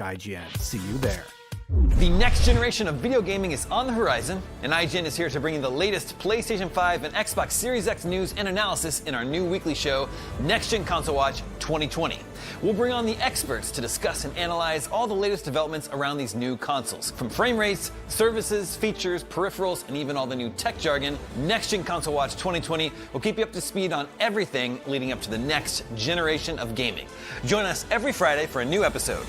IGN. See you there. The next generation of video gaming is on the horizon, and IGN is here to bring you the latest PlayStation 5 and Xbox Series X news and analysis in our new weekly show, Next Gen Console Watch 2020. We'll bring on the experts to discuss and analyze all the latest developments around these new consoles. From frame rates, services, features, peripherals, and even all the new tech jargon, Next Gen Console Watch 2020 will keep you up to speed on everything leading up to the next generation of gaming. Join us every Friday for a new episode.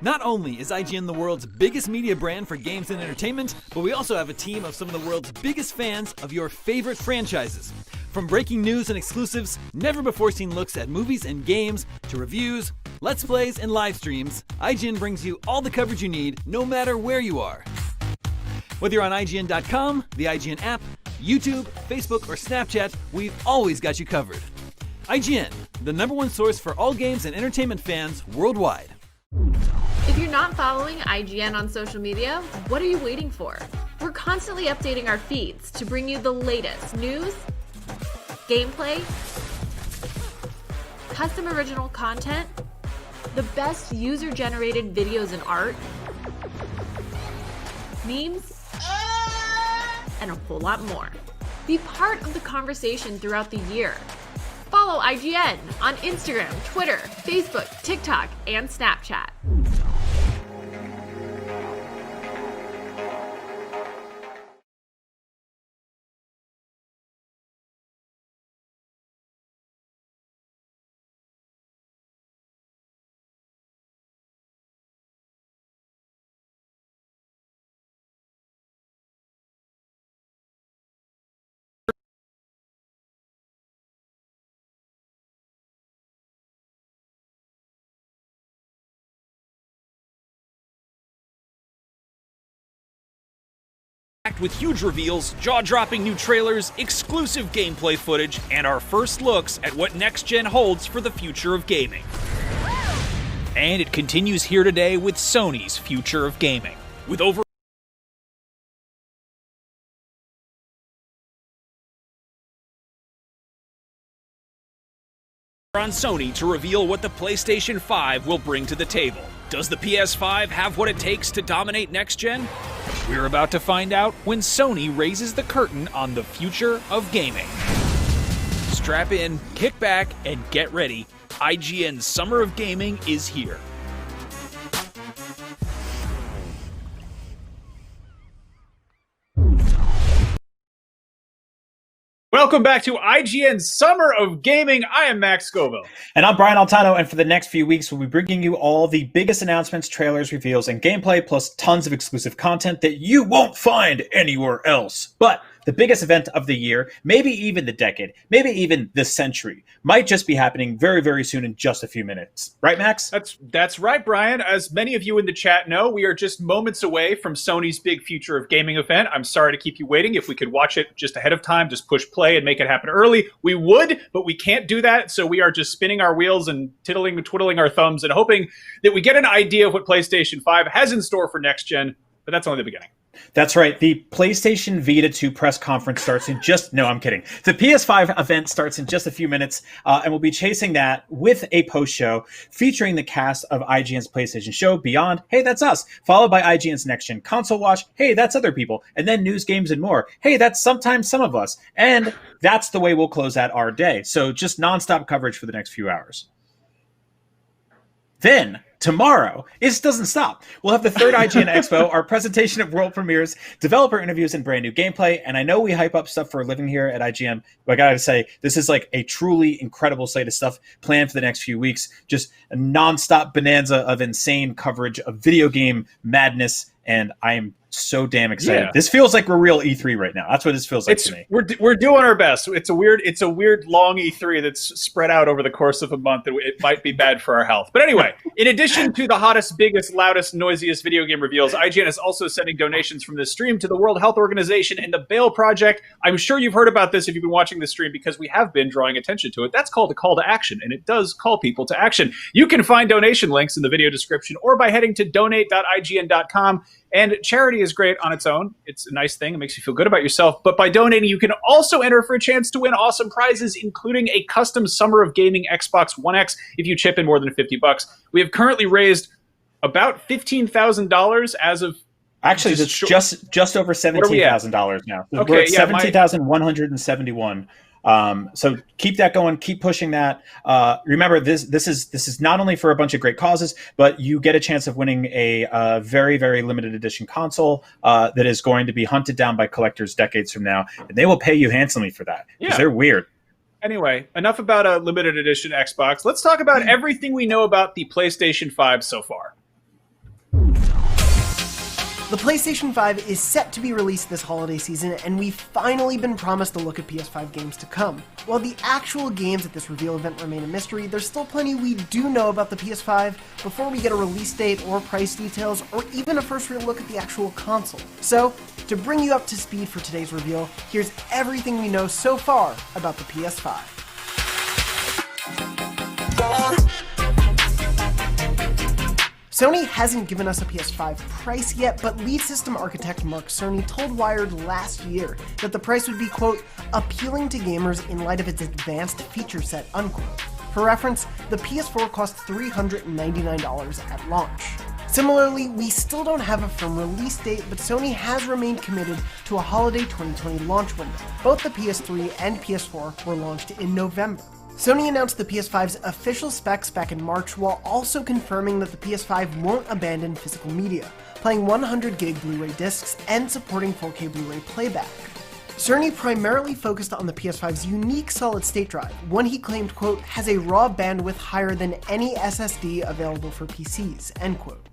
Not only is IGN the world's biggest media brand for games and entertainment, but we also have a team of some of the world's biggest fans of your favorite franchises. From breaking news and exclusives, never-before-seen looks at movies and games, to reviews, let's plays, and live streams, IGN brings you all the coverage you need, no matter where you are. Whether you're on IGN.com, the IGN app, YouTube, Facebook, or Snapchat, we've always got you covered. IGN, the #1 source for all games and entertainment fans worldwide. If you're not following IGN on social media, what are you waiting for? We're constantly updating our feeds to bring you the latest news, gameplay, custom original content, the best user-generated videos and art, memes, and a whole lot more. Be part of the conversation throughout the year. Follow IGN on Instagram, Twitter, Facebook, TikTok, and Snapchat. With huge reveals, jaw-dropping new trailers, exclusive gameplay footage, and our first looks at what next gen holds for the future of gaming. And it continues here today with Sony's future of gaming. With over on Sony to reveal what the PlayStation 5 will bring to the table. Does the PS5 have what it takes to dominate next gen? We're about to find out when Sony raises the curtain on the future of gaming. Strap in, kick back, and get ready. IGN's Summer of Gaming is here. Welcome back to IGN's Summer of Gaming. I am Max Scoville. And I'm Brian Altano, and for the next few weeks, we'll be bringing you all the biggest announcements, trailers, reveals, and gameplay, plus tons of exclusive content that you won't find anywhere else. But the biggest event of the year, maybe even the decade, maybe even the century, might just be happening very, very soon in just a few minutes. Right, Max? That's right, Brian. As many of you in the chat know, we are just moments away from Sony's big Future of Gaming event. I'm sorry to keep you waiting. If we could watch it just ahead of time, just push play and make it happen early, we would, but we can't do that. So we are just spinning our wheels and twiddling our thumbs and hoping that we get an idea of what PlayStation 5 has in store for next gen, but that's only the beginning. That's right. The PlayStation Vita 2 press conference starts in no, I'm kidding. The PS5 event starts in just a few minutes, and we'll be chasing that with a post-show featuring the cast of IGN's PlayStation Show, Beyond, hey, that's us, followed by IGN's Next Gen Console Watch, hey, that's other people, and then news, games, and more, hey, that's sometimes some of us, and that's the way we'll close out our day. So just nonstop coverage for the next few hours. Then, tomorrow, it doesn't stop. We'll have the third IGN Expo, our presentation of world premieres, developer interviews, and brand new gameplay. And I know we hype up stuff for a living here at IGN, but I gotta say, this is like a truly incredible slate of stuff planned for the next few weeks. Just a nonstop bonanza of insane coverage of video game madness, and I am so damn excited. Yeah. This feels like we're real E3 right now. That's what this feels like to me. We're doing our best. It's a weird long E3 that's spread out over the course of a month. It might be bad for our health. But anyway, in addition to the hottest, biggest, loudest, noisiest video game reveals, IGN is also sending donations from this stream to the World Health Organization and the Bail Project. I'm sure you've heard about this if you've been watching the stream because we have been drawing attention to it. That's called a call to action, and it does call people to action. You can find donation links in the video description or by heading to donate.ign.com. And charity is great on its own. It's a nice thing. It makes you feel good about yourself. But by donating, you can also enter for a chance to win awesome prizes, including a custom Summer of Gaming Xbox One X if you chip in more than $50. We have currently raised about $15,000 as of... Actually, it's just over $17,000 now. So okay, we're at 17,171. So keep that going, keep pushing that. Remember, this is not only for a bunch of great causes, but you get a chance of winning a very, very limited edition console that is going to be hunted down by collectors decades from now, and they will pay you handsomely for that because they're weird. Anyway, enough about a limited edition Xbox. Let's talk about everything we know about the PlayStation 5 so far. The PlayStation 5 is set to be released this holiday season, and we've finally been promised a look at PS5 games to come. While the actual games at this reveal event remain a mystery, there's still plenty we do know about the PS5 before we get a release date or price details, or even a first real look at the actual console. So, to bring you up to speed for today's reveal, here's everything we know so far about the PS5. Sony hasn't given us a PS5 price yet, but lead system architect Mark Cerny told Wired last year that the price would be, quote, appealing to gamers in light of its advanced feature set, unquote. For reference, the PS4 cost $399 at launch. Similarly, we still don't have a firm release date, but Sony has remained committed to a holiday 2020 launch window. Both the PS3 and PS4 were launched in November. Sony announced the PS5's official specs back in March while also confirming that the PS5 won't abandon physical media, playing 100 gig Blu-ray discs and supporting 4K Blu-ray playback. Cerny primarily focused on the PS5's unique solid-state drive, one he claimed, quote, has a raw bandwidth higher than any SSD available for PCs, end quote.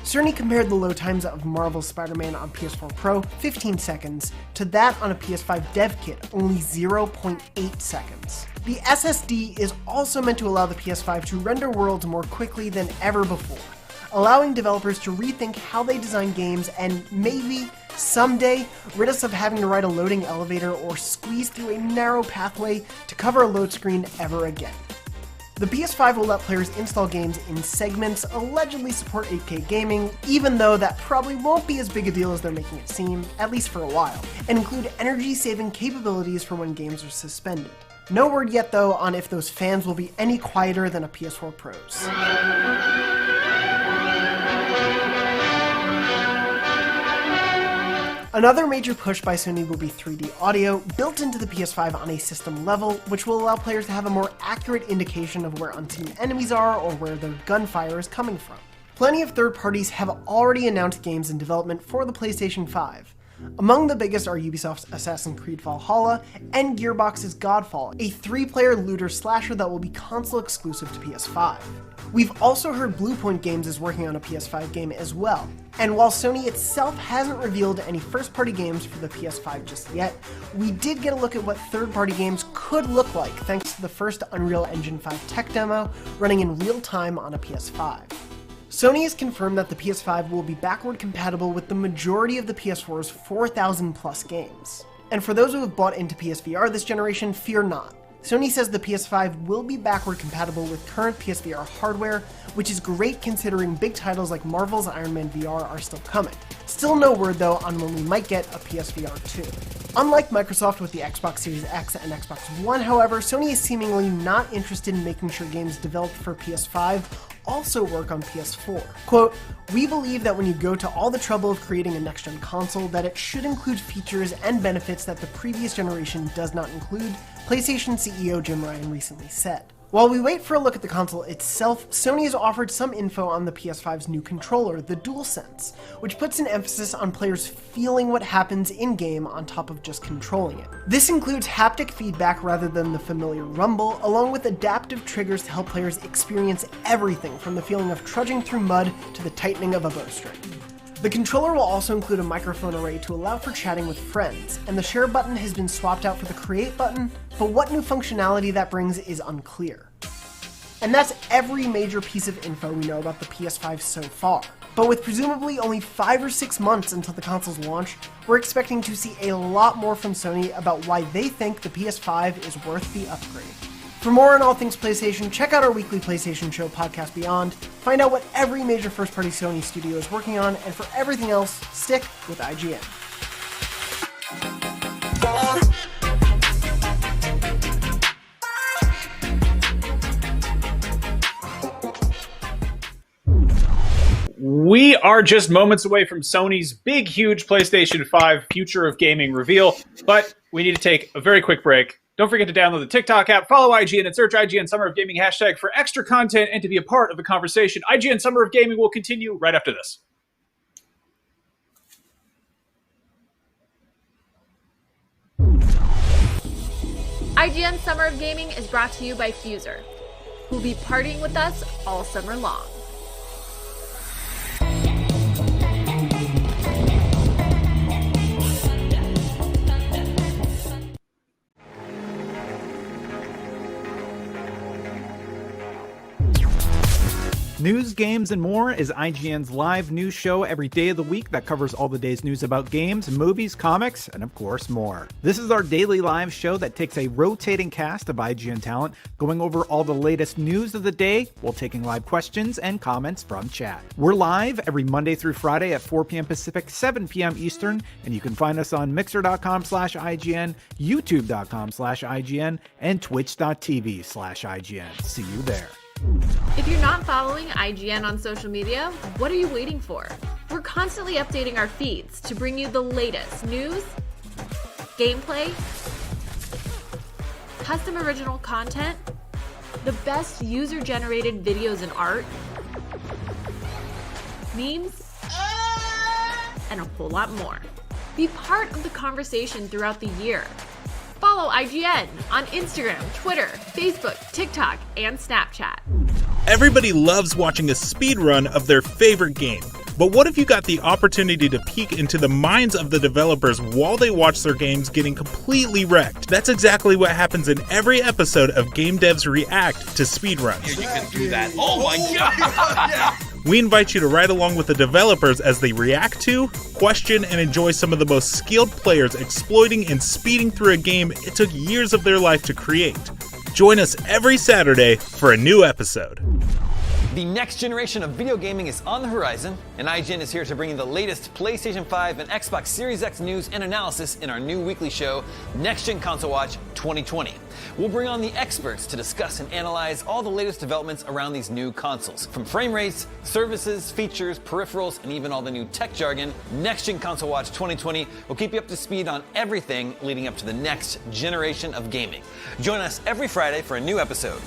Cerny compared the load times of Marvel's Spider-Man on PS4 Pro, 15 seconds, to that on a PS5 dev kit, only 0.8 seconds. The SSD is also meant to allow the PS5 to render worlds more quickly than ever before, allowing developers to rethink how they design games and maybe, someday, rid us of having to ride a loading elevator or squeeze through a narrow pathway to cover a load screen ever again. The PS5 will let players install games in segments, allegedly support 8K gaming, even though that probably won't be as big a deal as they're making it seem, at least for a while, and include energy-saving capabilities for when games are suspended. No word yet, though, on if those fans will be any quieter than a PS4 Pro's. Another major push by Sony will be 3D audio, built into the PS5 on a system level, which will allow players to have a more accurate indication of where unseen enemies are or where their gunfire is coming from. Plenty of third parties have already announced games in development for the PlayStation 5. Among the biggest are Ubisoft's Assassin's Creed Valhalla and Gearbox's Godfall, a 3-player looter slasher that will be console exclusive to PS5. We've also heard Bluepoint Games is working on a PS5 game as well, and while Sony itself hasn't revealed any first-party games for the PS5 just yet, we did get a look at what third-party games could look like thanks to the first Unreal Engine 5 tech demo running in real time on a PS5. Sony has confirmed that the PS5 will be backward compatible with the majority of the PS4's 4,000 plus games. And for those who have bought into PSVR this generation, fear not. Sony says the PS5 will be backward compatible with current PSVR hardware, which is great considering big titles like Marvel's Iron Man VR are still coming. Still no word though on when we might get a PSVR 2. Unlike Microsoft with the Xbox Series X and Xbox One, however, Sony is seemingly not interested in making sure games developed for PS5 also work on PS4. Quote, we believe that when you go to all the trouble of creating a next-gen console, that it should include features and benefits that the previous generation does not include, PlayStation CEO Jim Ryan recently said. While we wait for a look at the console itself, Sony has offered some info on the PS5's new controller, the DualSense, which puts an emphasis on players feeling what happens in-game on top of just controlling it. This includes haptic feedback rather than the familiar rumble, along with adaptive triggers to help players experience everything from the feeling of trudging through mud to the tightening of a bowstring. The controller will also include a microphone array to allow for chatting with friends, and the share button has been swapped out for the create button, but what new functionality that brings is unclear. And that's every major piece of info we know about the PS5 so far. But with presumably only 5 or 6 months until the console's launch, we're expecting to see a lot more from Sony about why they think the PS5 is worth the upgrade. For more on all things PlayStation, check out our weekly PlayStation Show podcast Beyond. Find out what every major first-party Sony studio is working on, and for everything else, stick with IGN. We are just moments away from Sony's big, huge PlayStation 5 Future of Gaming reveal, but we need to take a very quick break. Don't forget to download the TikTok app, follow IGN, and search IGN Summer of Gaming hashtag for extra content and to be a part of the conversation. IGN Summer of Gaming will continue right after this. IGN Summer of Gaming is brought to you by Fuser, who'll be partying with us all summer long. News, games, and more is IGN's live news show every day of the week that covers all the day's news about games, movies, comics, and of course more. This is our daily live show that takes a rotating cast of IGN talent going over all the latest news of the day while taking live questions and comments from chat. We're live every Monday through Friday at 4 p.m. Pacific, 7 p.m. Eastern, and you can find us on mixer.com/IGN, youtube.com/IGN, and twitch.tv/IGN. See you there. If you're not following IGN on social media, what are you waiting for? We're constantly updating our feeds to bring you the latest news, gameplay, custom original content, the best user-generated videos and art, memes, and a whole lot more. Be part of the conversation throughout the year. Follow IGN on Instagram, Twitter, Facebook, TikTok, and Snapchat. Everybody loves watching a speedrun of their favorite game. But what if you got the opportunity to peek into the minds of the developers while they watch their games getting completely wrecked? That's exactly what happens in every episode of Game Devs React to speedruns. You can do that. Oh my god! We invite you to ride along with the developers as they react to, question, and enjoy some of the most skilled players exploiting and speeding through a game it took years of their life to create. Join us every Saturday for a new episode. The next generation of video gaming is on the horizon, and IGN is here to bring you the latest PlayStation 5 and Xbox Series X news and analysis in our new weekly show, Next Gen Console Watch 2020. We'll bring on the experts to discuss and analyze all the latest developments around these new consoles. From frame rates, services, features, peripherals, and even all the new tech jargon, Next Gen Console Watch 2020 will keep you up to speed on everything leading up to the next generation of gaming. Join us every Friday for a new episode.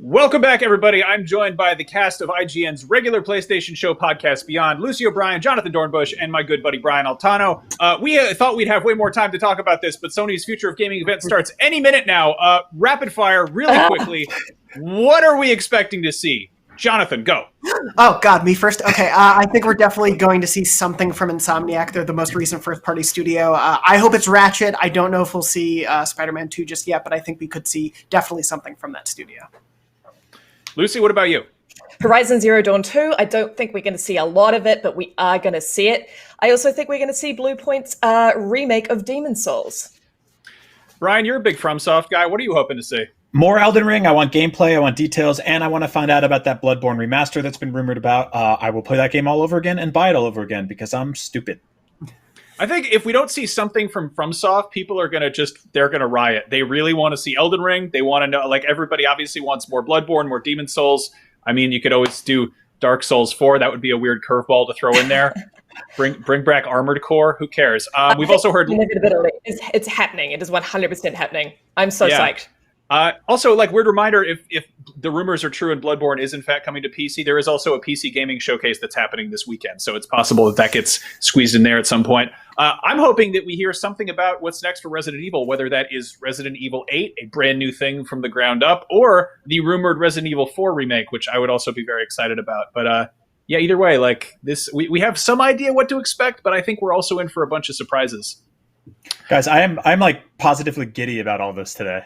Welcome back, everybody. I'm joined by the cast of IGN's regular PlayStation Show podcast Beyond, Lucy O'Brien, Jonathan Dornbush, and my good buddy Brian Altano. We thought we'd have way more time to talk about this, but Sony's Future of Gaming event starts any minute now. Rapid fire, really quickly. What are we expecting to see? Jonathan, go. Oh, God, me first? Okay, I think we're definitely going to see something from Insomniac. They're the most recent first-party studio. I hope it's Ratchet. I don't know if we'll see Spider-Man 2 just yet, but I think we could see definitely something from that studio. Lucy, what about you? Horizon Zero Dawn 2, I don't think we're going to see a lot of it, but we are going to see it. I also think we're going to see Bluepoint's remake of Demon's Souls. Brian, you're a big FromSoft guy. What are you hoping to see? More Elden Ring. I want gameplay. I want details. And I want to find out about that Bloodborne remaster that's been rumored about. I will play that game all over again and buy it all over again because I'm stupid. I think if we don't see something from FromSoft, people are going to they're going to riot. They really want to see Elden Ring. They want to know, like, everybody obviously wants more Bloodborne, more Demon Souls. I mean, you could always do Dark Souls 4. That would be a weird curveball to throw in there. Bring back Armored Core. Who cares? We've also heard... It's happening. It is 100% happening. I'm so psyched. Also, like, weird reminder, if the rumors are true and Bloodborne is in fact coming to PC, there is also a PC gaming showcase that's happening this weekend. So it's possible that gets squeezed in there at some point. I'm hoping that we hear something about what's next for Resident Evil, whether that is Resident Evil 8, a brand new thing from the ground up, or the rumored Resident Evil 4 remake, which I would also be very excited about. But yeah, either way, like this, we have some idea what to expect, but I think we're also in for a bunch of surprises. Guys, I'm like positively giddy about all this today.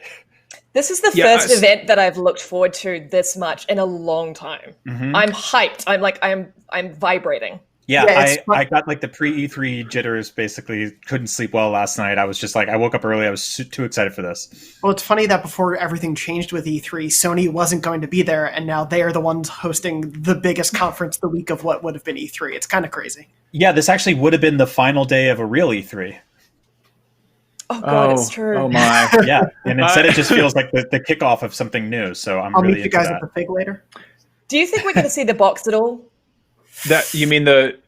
This is the first event that I've looked forward to this much in a long time. Mm-hmm. I'm hyped. I'm vibrating. Yeah, I got like the pre-E3 jitters, basically. Couldn't sleep well last night. I was just like, I woke up early. I was too excited for this. Well, it's funny that before everything changed with E3, Sony wasn't going to be there, and now they are the ones hosting the biggest conference the week of what would have been E3. It's kind of crazy. Yeah, this actually would have been the final day of a real E3. Oh, God, it's true. Oh, my. Yeah, and instead it just feels like the kickoff of something new, so I'll really meet you guys at the Fig later. Do you think we're going to see the box at all? That you mean the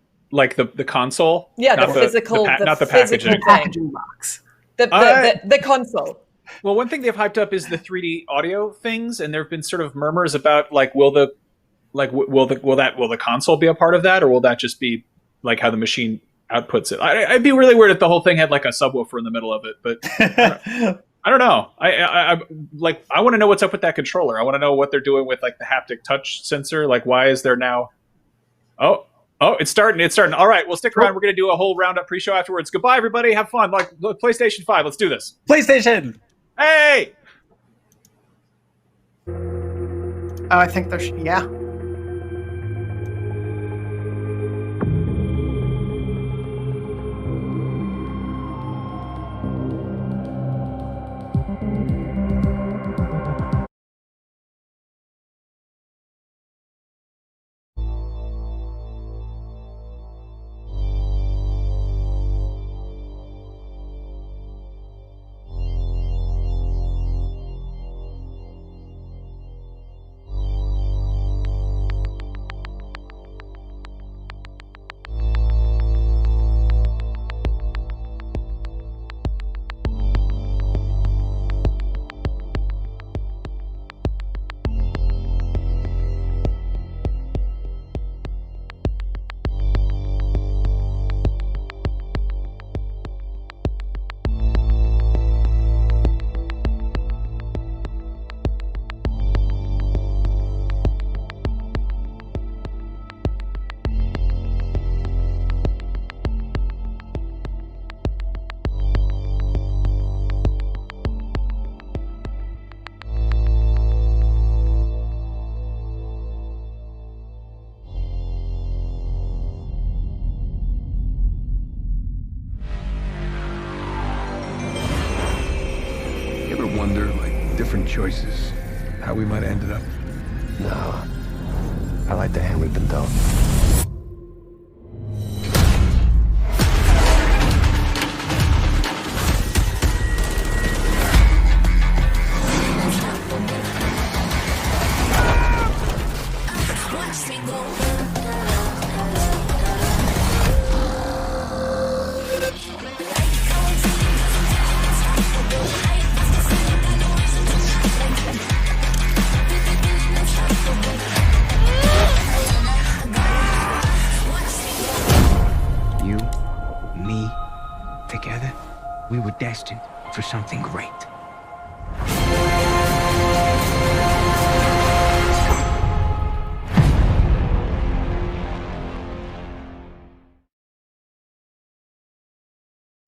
console? Yeah, not the physical, not the physical packaging box. The console. Well, one thing they've hyped up is the 3D audio things, and there have been sort of murmurs about like will the console be a part of that, or will that just be like how the machine outputs it? I'd be really weird if the whole thing had like a subwoofer in the middle of it, but I don't know. I want to know what's up with that controller. I want to know what they're doing with like the haptic touch sensor. Like, why is there now? Oh, it's starting. All right, well, stick around. We're going to do a whole roundup pre-show afterwards. Goodbye, everybody. Have fun. Like PlayStation 5. Let's do this. PlayStation. Hey. I think there should. Yeah. Choices, how we might have ended up? No. I like the hand we've been dealt. We were destined for something great.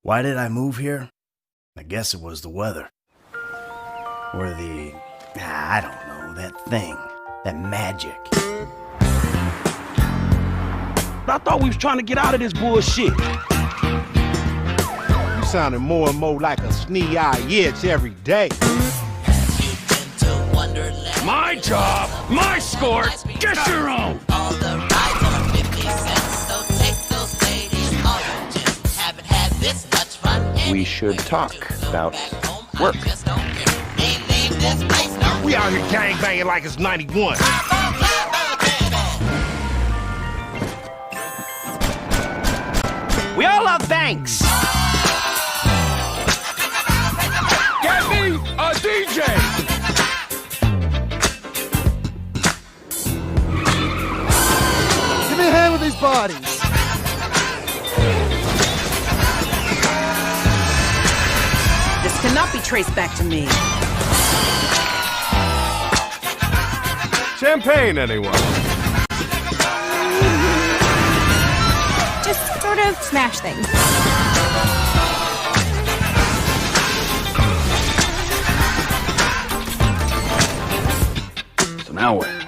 Why did I move here? I guess it was the weather. Or I don't know, that thing. That magic. I thought we was trying to get out of this bullshit. Sounding more and more like a snee-eye itch every day. My job, my score, get your own. All the rides are 50 cents, so take those ladies, all you gents haven't had this much fun. We should talk about work. We out here gangbanging like it's 91. We all love banks. Get me a DJ! Give me a hand with these bodies. This cannot be traced back to me. Champagne, anyone? Just sort of smash things. malware.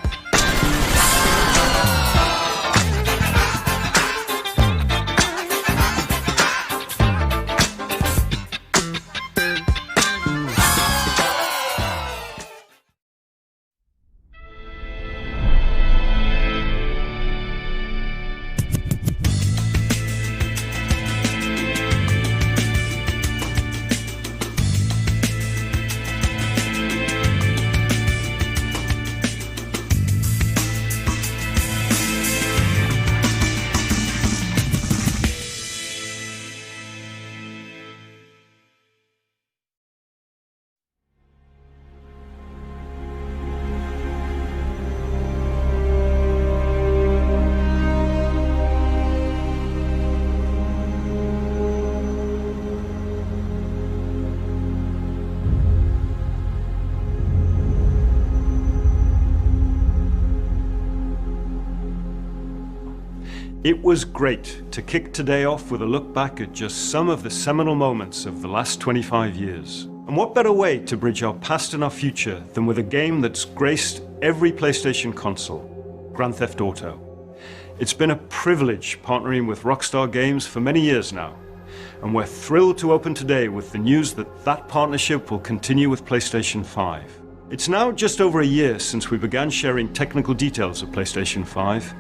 It was great to kick today off with a look back at just some of the seminal moments of the last 25 years. And what better way to bridge our past and our future than with a game that's graced every PlayStation console, Grand Theft Auto. It's been a privilege partnering with Rockstar Games for many years now, and we're thrilled to open today with the news that that partnership will continue with PlayStation 5. It's now just over a year since we began sharing technical details of PlayStation 5,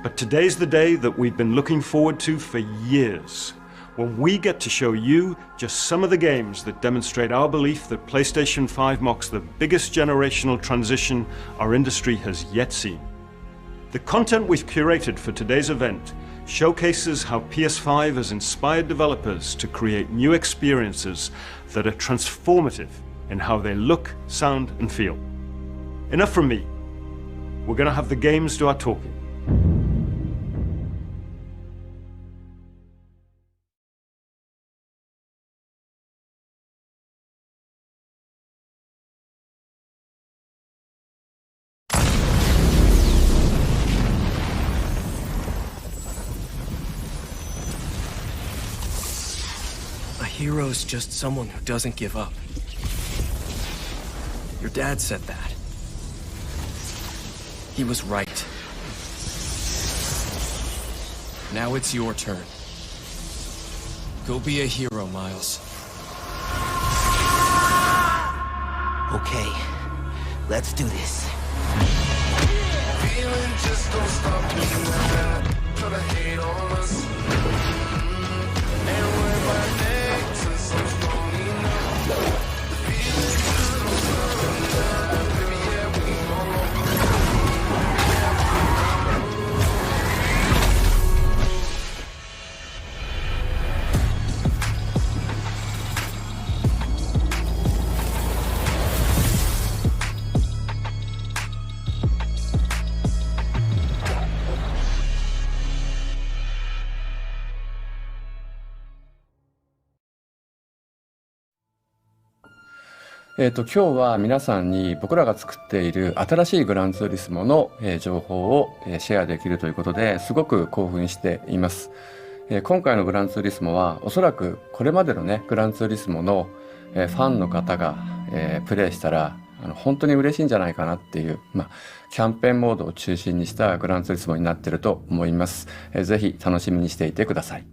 but today's the day that we've been looking forward to for years, when we get to show you just some of the games that demonstrate our belief that PlayStation 5 marks the biggest generational transition our industry has yet seen. The content we've curated for today's event showcases how PS5 has inspired developers to create new experiences that are transformative in how they look, sound, and feel. Enough from me. We're going to have the games do our talking. A hero's just someone who doesn't give up. Your dad said that. He was right. Now it's your turn. Go be a hero, Miles. Okay, let's do this. Feeling just don't stop me now. Try to hate on us. And when my neck since I'm strong enough. The feeling just don't stop me now. Baby, yeah, we今日は皆さんに僕らが作っている新しいグランツーリスモの情報をシェアできるということですごく興奮しています。今回のグランツーリスモはおそらくこれまでのねグランツーリスモのファンの方がプレイしたら本当に嬉しいんじゃないかなっていう、キャンペーンモードを中心にしたグランツーリスモになっていると思います。ぜひ楽しみにしていてください。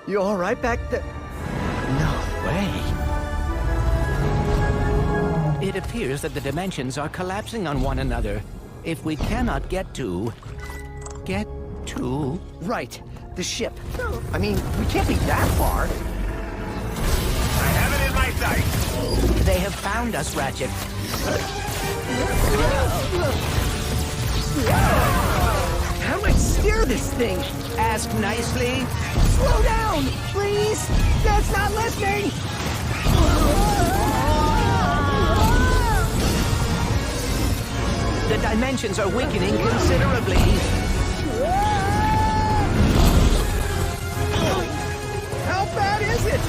You all right back there? No way. It appears that the dimensions are collapsing on one another. If we cannot get to... Right, the ship. I mean, we can't be that far. I have it in my sight. They have found us, Ratchet. How do I steer this thing? Ask nicely. Slow down, please! That's not listening! The dimensions are weakening considerably. How bad is it?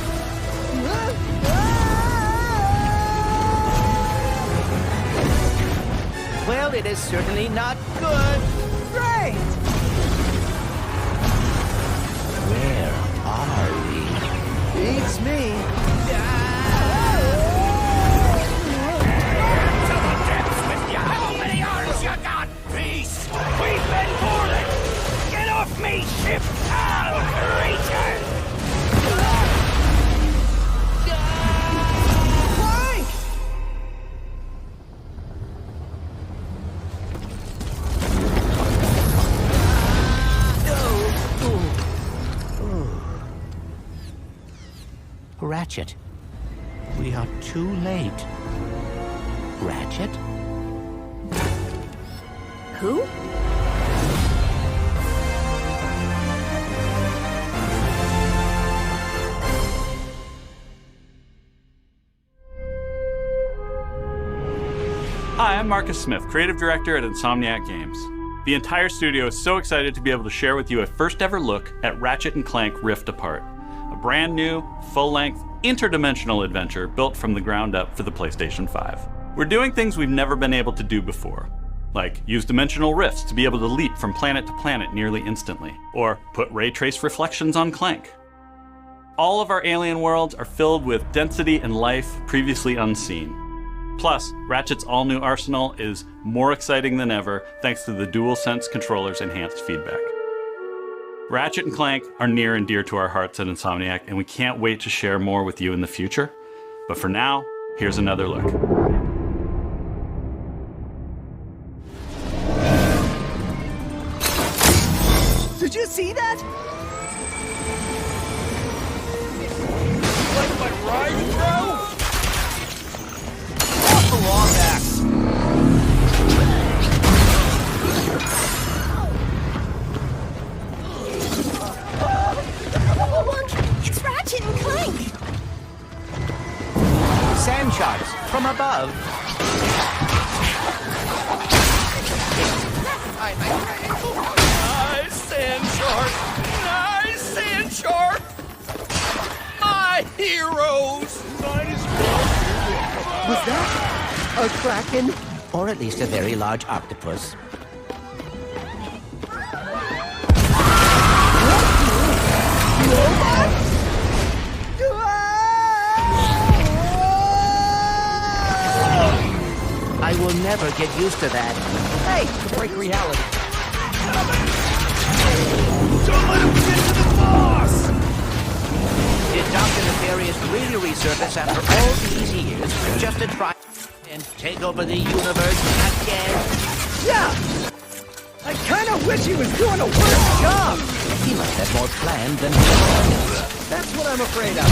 Well, it is certainly not good. Great! Where are we? Beats me. To the depths with you. How many arms you got, beast? We've been boarded. Get off me, ship. I'll return. Frank! Ratchet. We are too late. Ratchet? Who? Hi, I'm Marcus Smith, creative director at Insomniac Games. The entire studio is so excited to be able to share with you a first ever look at Ratchet & Clank Rift Apart, a brand new, full-length, interdimensional adventure built from the ground up for the PlayStation 5. We're doing things we've never been able to do before, like use dimensional rifts to be able to leap from planet to planet nearly instantly, or put ray trace reflections on Clank. All of our alien worlds are filled with density and life previously unseen. Plus, Ratchet's all-new arsenal is more exciting than ever thanks to the DualSense controller's enhanced feedback. Ratchet and Clank are near and dear to our hearts at Insomniac, and we can't wait to share more with you in the future. But for now, here's another look. Did you see that? Like my ride, bro? Off the long axe. It's Ratchet and Clank! Sand sharks from above. Nice sand shark! Nice sand shark! My heroes! Was that a kraken? Or at least a very large octopus. I will never get used to that. Hey, to break reality. Don't let him get to the boss! Did Dr. Nefarious really resurface after all these years just to try and take over the universe again? Yeah! I kinda wish he was doing a worse job! He must have more planned than planned. That's what I'm afraid of.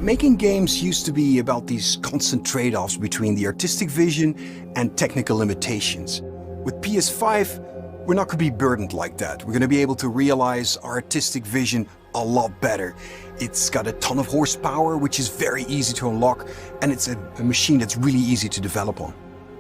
Making games used to be about these constant trade-offs between the artistic vision and technical limitations. With PS5, we're not going to be burdened like that. We're going to be able to realize our artistic vision a lot better. It's got a ton of horsepower, which is very easy to unlock, and it's a machine that's really easy to develop on.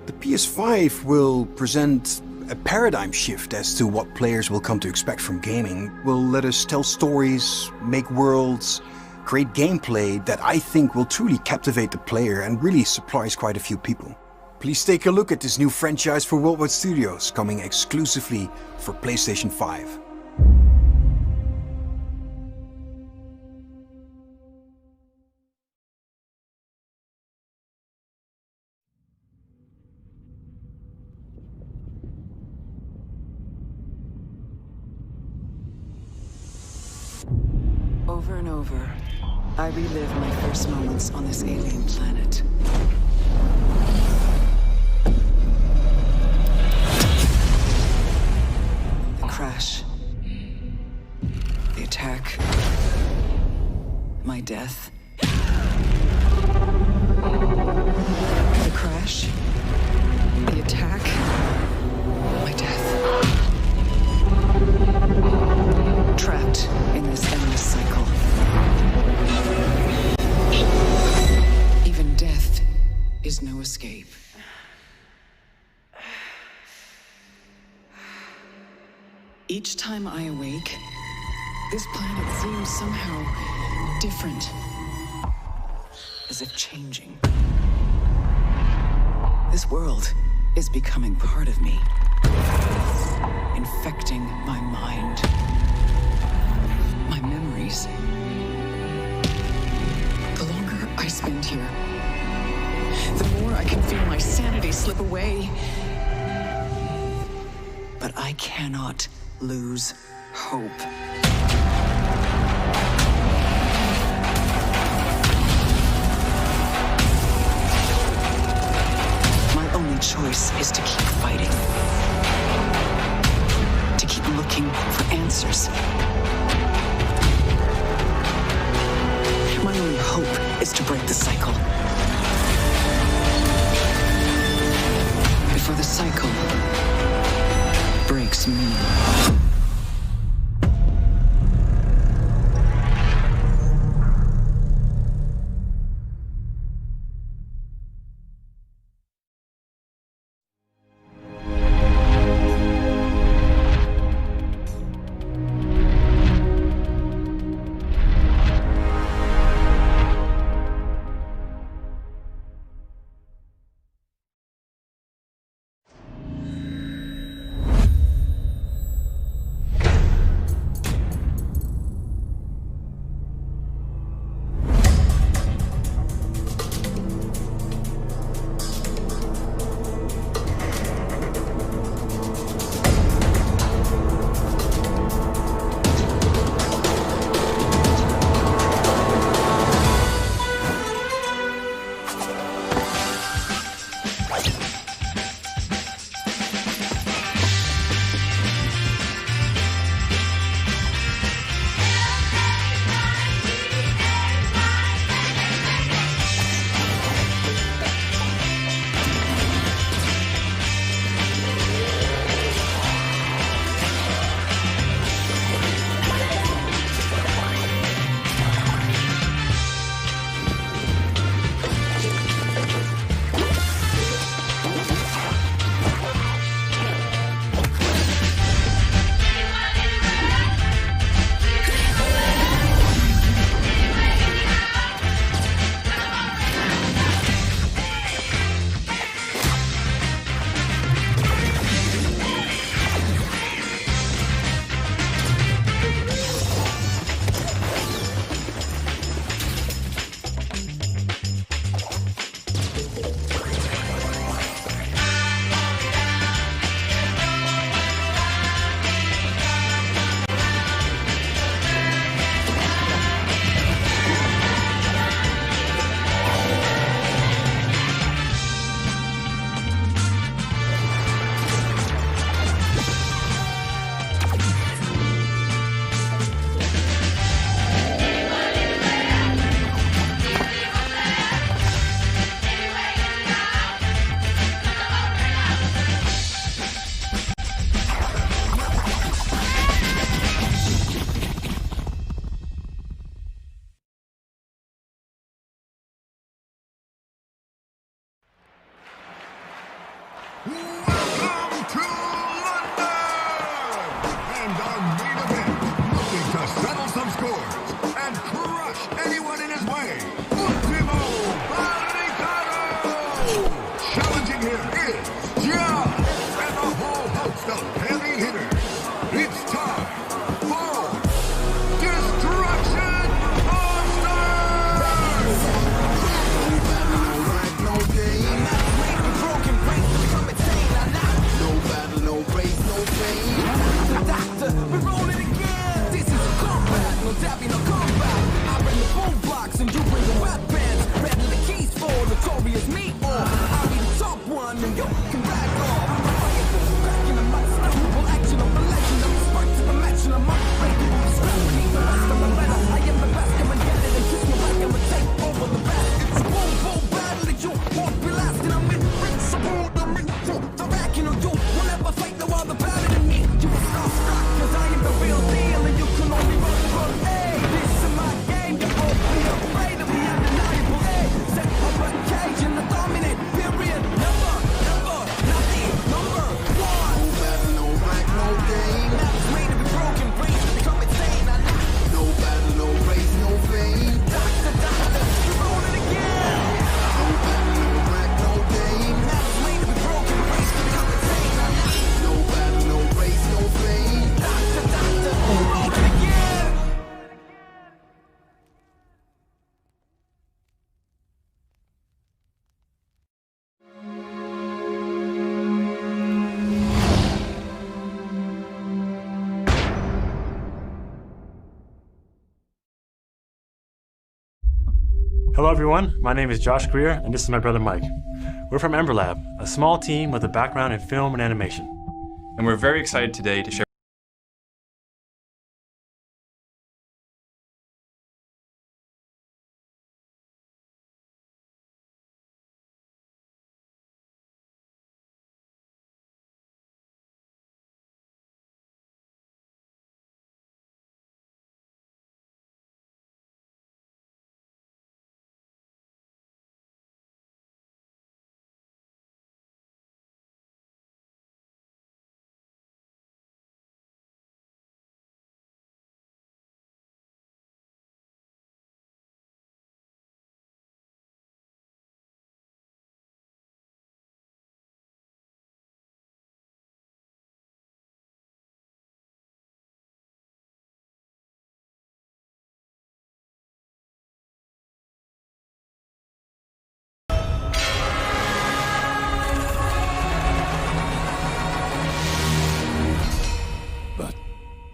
The PS5 will present a paradigm shift as to what players will come to expect from gaming. Will let us tell stories, make worlds, create gameplay that I think will truly captivate the player and really surprise quite a few people. Please take a look at this new franchise for Worldwide Studios, coming exclusively for PlayStation 5. Over and over, I relive my first moments on this alien planet. The crash. The attack. My death. The crash. The attack. My death. Trapped in this endless cycle. Even death is no escape. Each time I awake, this planet seems somehow different. As if changing. This world is becoming part of me. Infecting my mind. My memories. The longer I spend here, the more I can feel my sanity slip away. But I cannot lose hope. My only choice is to keep fighting. To keep looking for answers. My only hope is to break the cycle. Before the cycle breaks me. Hello everyone, my name is Josh Greer, and this is my brother Mike. We're from Ember Lab, a small team with a background in film and animation. And we're very excited today to share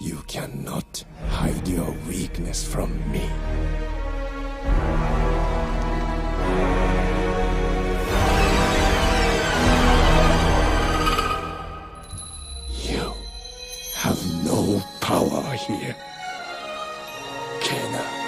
You cannot hide your weakness from me. You have no power here, Kena.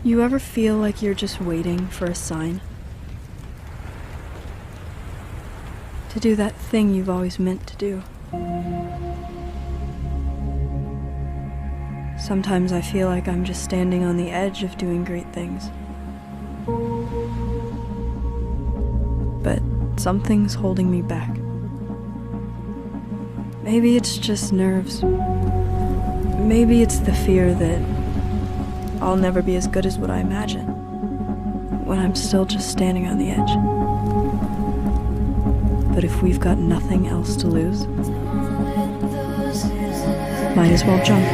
You ever feel like you're just waiting for a sign? To do that thing you've always meant to do. Sometimes I feel like I'm just standing on the edge of doing great things. But something's holding me back. Maybe it's just nerves. Maybe it's the fear that I'll never be as good as what I imagine, when I'm still just standing on the edge. But if we've got nothing else to lose, might as well jump.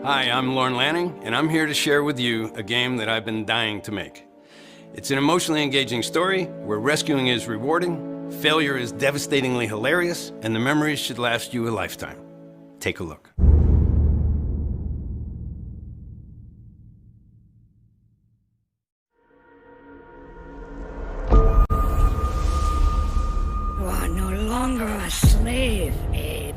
Hi, I'm Lorne Lanning, and I'm here to share with you a game that I've been dying to make. It's an emotionally engaging story where rescuing is rewarding, failure is devastatingly hilarious, and the memories should last you a lifetime. Take a look. You are no longer a slave, Abe.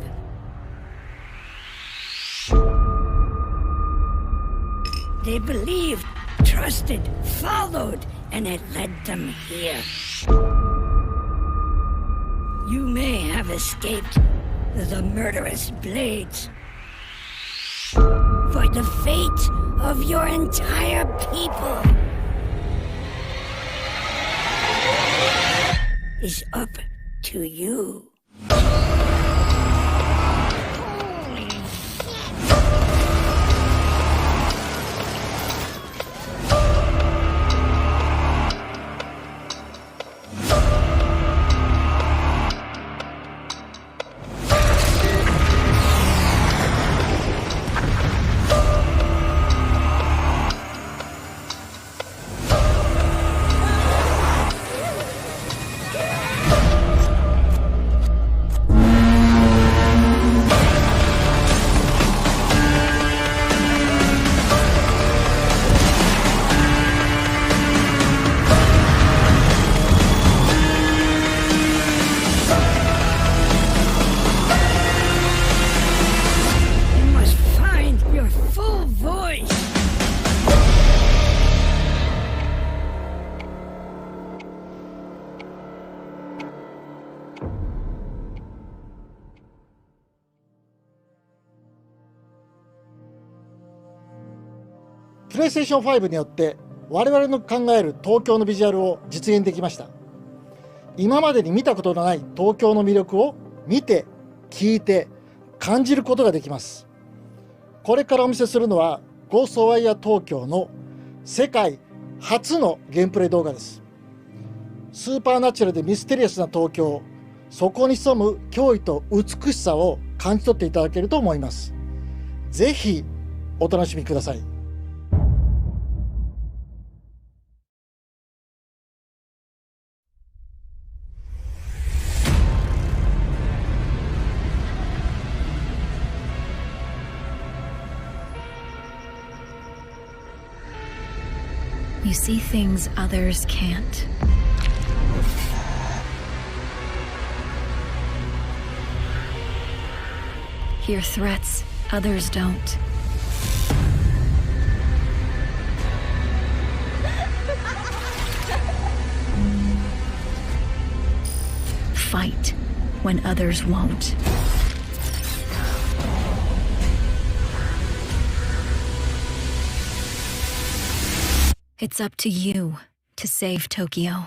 They believed, trusted, followed, and it led them here. You may have escaped the murderous blades, For the fate of your entire people is up to you. voice. プレイステーション5によって我々の考える東京のビジュアルを実現できました。今までに見たことのない東京の魅力を見て、聞いて、感じることができます。これからお見せするのはゴーストワイヤー東京の世界初のゲームプレイ動画です。スーパーナチュラルでミステリアスな東京、そこに潜む驚異と美しさを感じ取っていただけると思います。ぜひお楽しみください。You see things others can't. Hear threats others don't. Fight when others won't. It's up to you to save Tokyo.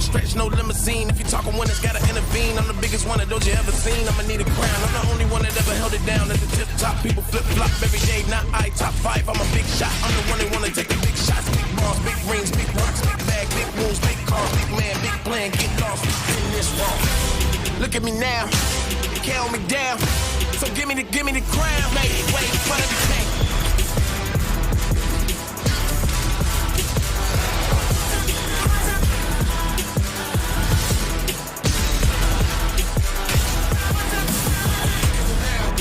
stretch, no limousine. If you talking winners, gotta intervene. I'm the biggest one of those you ever seen. I'ma need a crown. I'm the only one that ever held it down at the tip top. People flip flop every day, not I. Top 5, I'm a big shot. I'm the one that wanna take the big shots. Big balls, big rings, big rocks, big bag, big moves, big cars, big man, big plan. Get lost in this wall. Look at me now, you can't hold me down. So give me the crown. Make way for the tank.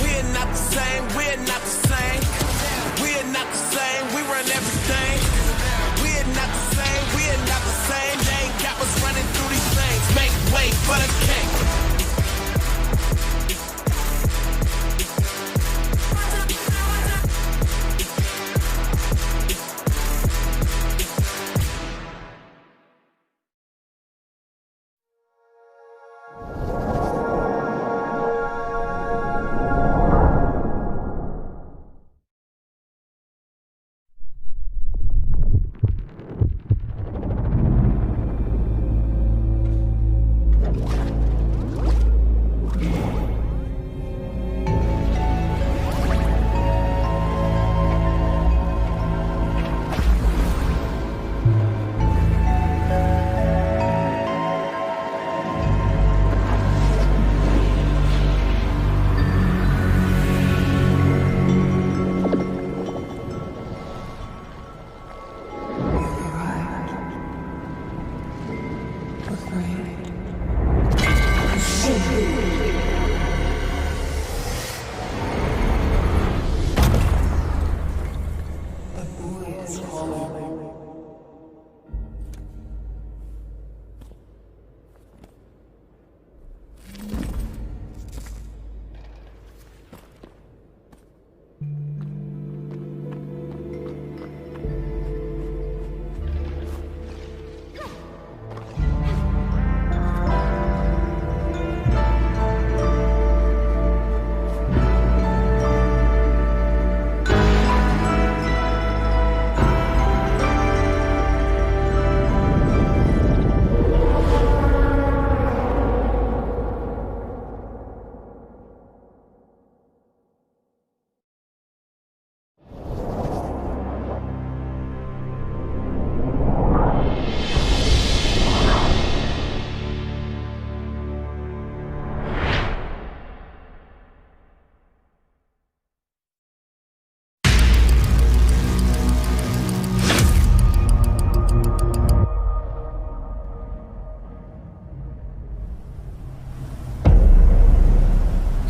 We're not the same, we're not the same. We're not the same, we run everything. We're not the same, we're not the same. They ain't got us running through these things. Make way for the king.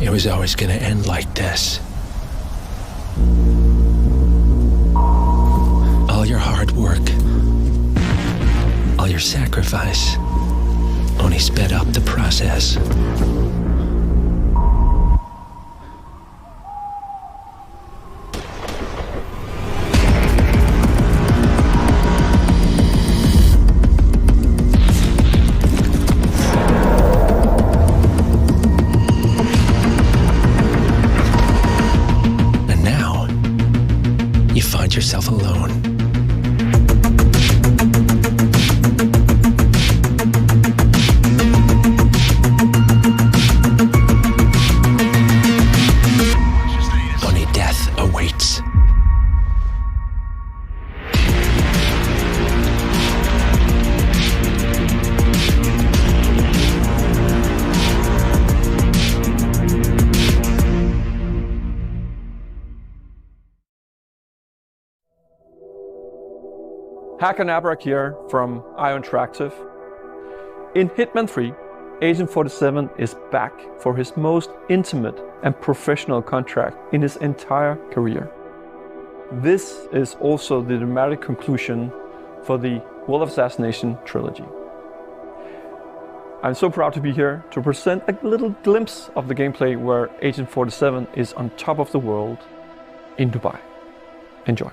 It was always gonna end like this. All your hard work, all your sacrifice, only sped up the process. Yourself alone. Only death awaits. Hacker Nabrak here from IO Interactive. In Hitman 3, Agent 47 is back for his most intimate and professional contract in his entire career. This is also the dramatic conclusion for the World of Assassination trilogy. I'm so proud to be here to present a little glimpse of the gameplay where Agent 47 is on top of the world in Dubai. Enjoy.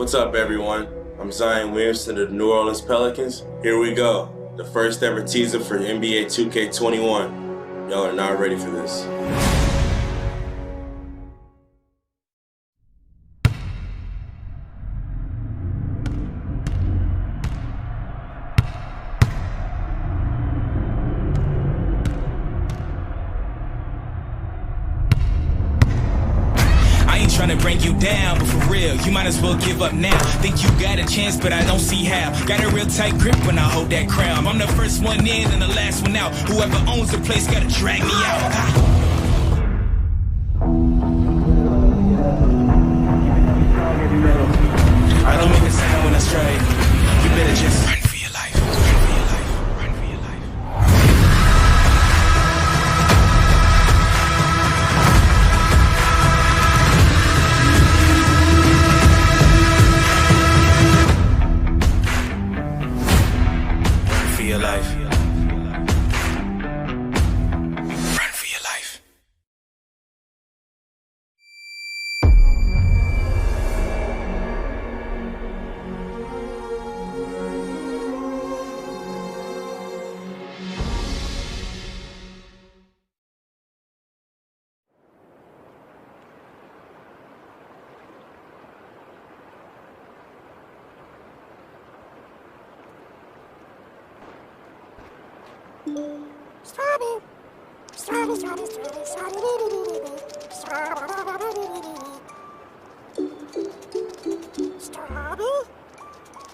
What's up, everyone? I'm Zion Williamson of the New Orleans Pelicans. Here we go. The first ever teaser for NBA 2K21. Y'all are not ready for this. Trying to bring you down, but for real, you might as well give up now. Think you got a chance, but I don't see how. Got a real tight grip when I hold that crown. I'm the first one in and the last one out. Whoever owns the place gotta drag me out. I don't make a sound when I strike. You better just run for your life. Run for your life. Run for your life. Your life. Run for your life.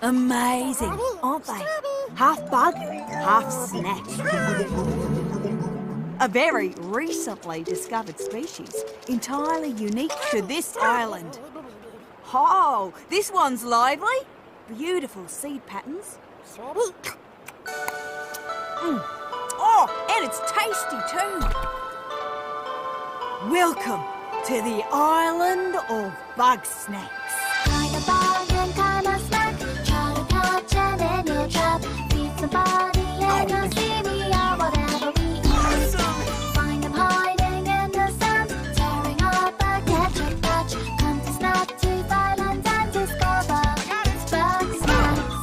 Amazing, aren't they? Half bug, half snack. A very recently discovered species, entirely unique to this island. Oh, this one's lively. Beautiful seed patterns. Oh, and it's tasty too. Welcome to the island of bug snacks. Kind of bug and kind of snack. Try to catch it in your trap. Feed somebody and you'll see we are whatever we eat. Find them hiding in the sand, tearing up a ketchup patch. Come to Snack-Tooth Island and discover it's bug snacks.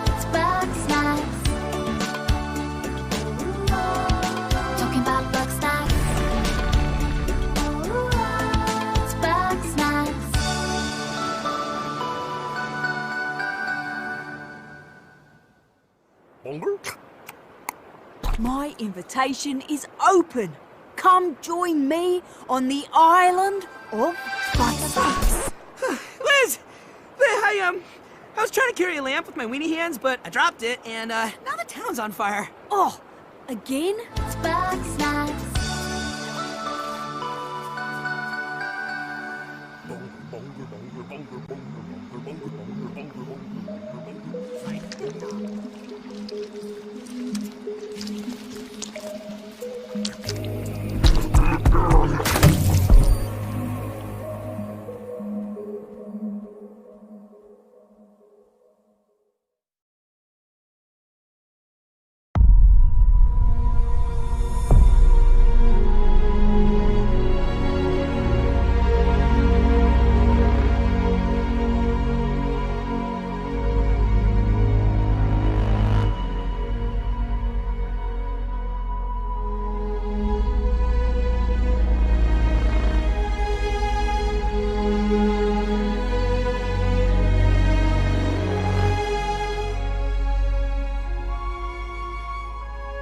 It's bug snacks. Talking about bug snacks. It's bug snacks. My invitation is open. Come join me on the island of bug snacks. Liz! I was trying to carry a lamp with my weenie hands, but I dropped it, and now the town's on fire. Oh, again? It's bug snacks.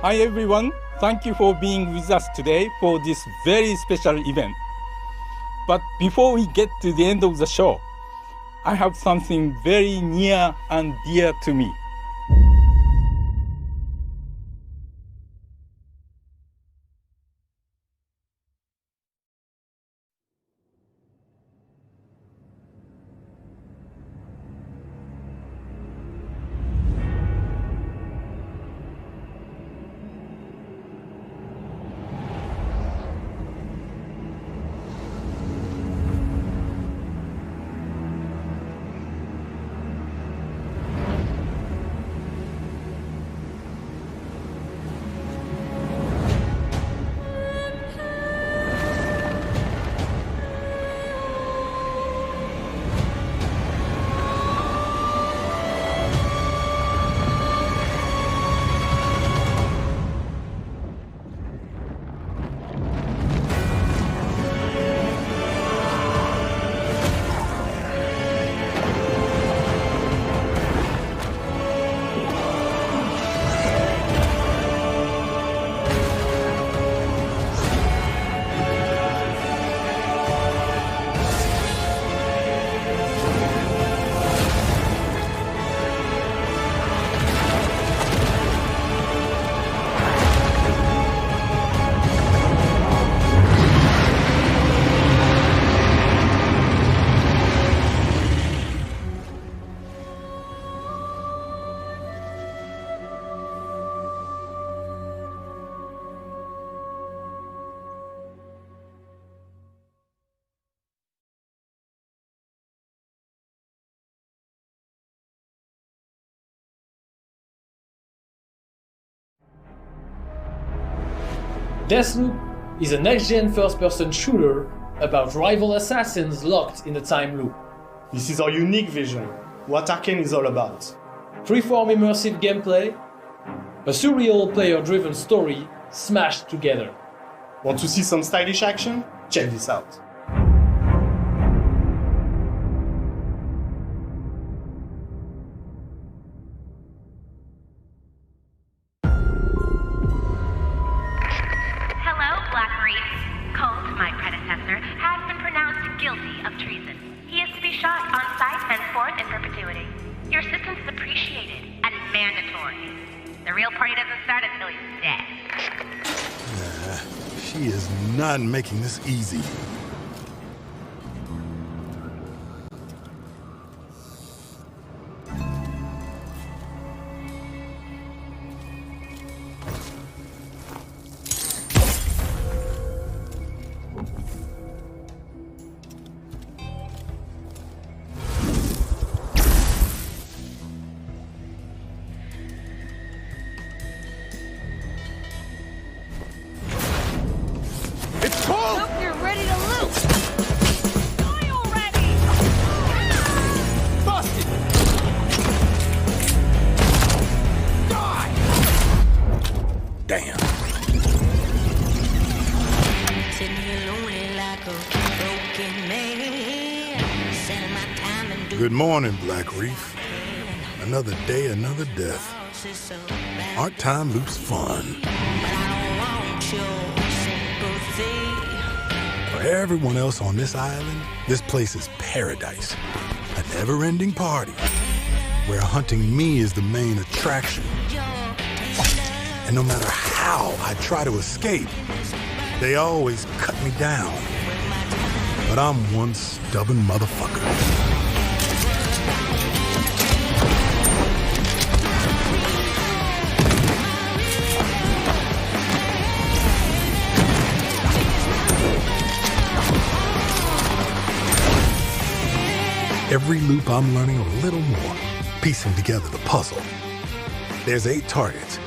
Hi everyone, thank you for being with us today for this very special event. But before we get to the end of the show, I have something very near and dear to me. Deathloop is a next-gen first-person shooter about rival assassins locked in a time loop. This is our unique vision, what Arcane is all about. Freeform immersive gameplay, a surreal player-driven story smashed together. Want to see some stylish action? Check this out. She is not making this easy. Good morning, Black Reef. Another day, another death. Aren't time loops fun? For everyone else on this island, this place is paradise. A never-ending party, where hunting me is the main attraction. And no matter how I try to escape, they always cut me down. But I'm one stubborn motherfucker. Every loop I'm learning a little more, piecing together the puzzle. There's 8 targets,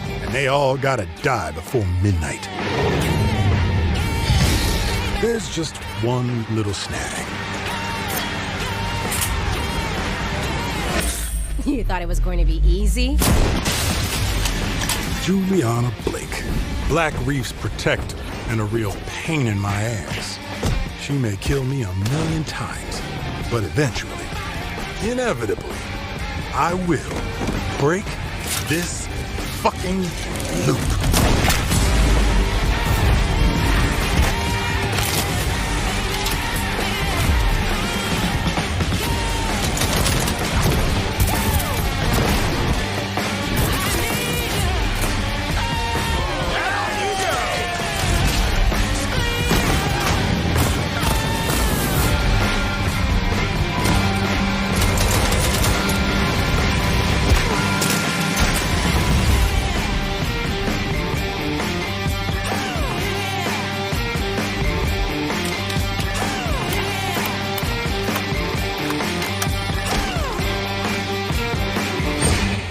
and they all gotta die before midnight. There's just one little snag. You thought it was going to be easy? Juliana Blake, Black Reef's protector and a real pain in my ass. She may kill me 1,000,000 times, but eventually, inevitably, I will break this fucking loop.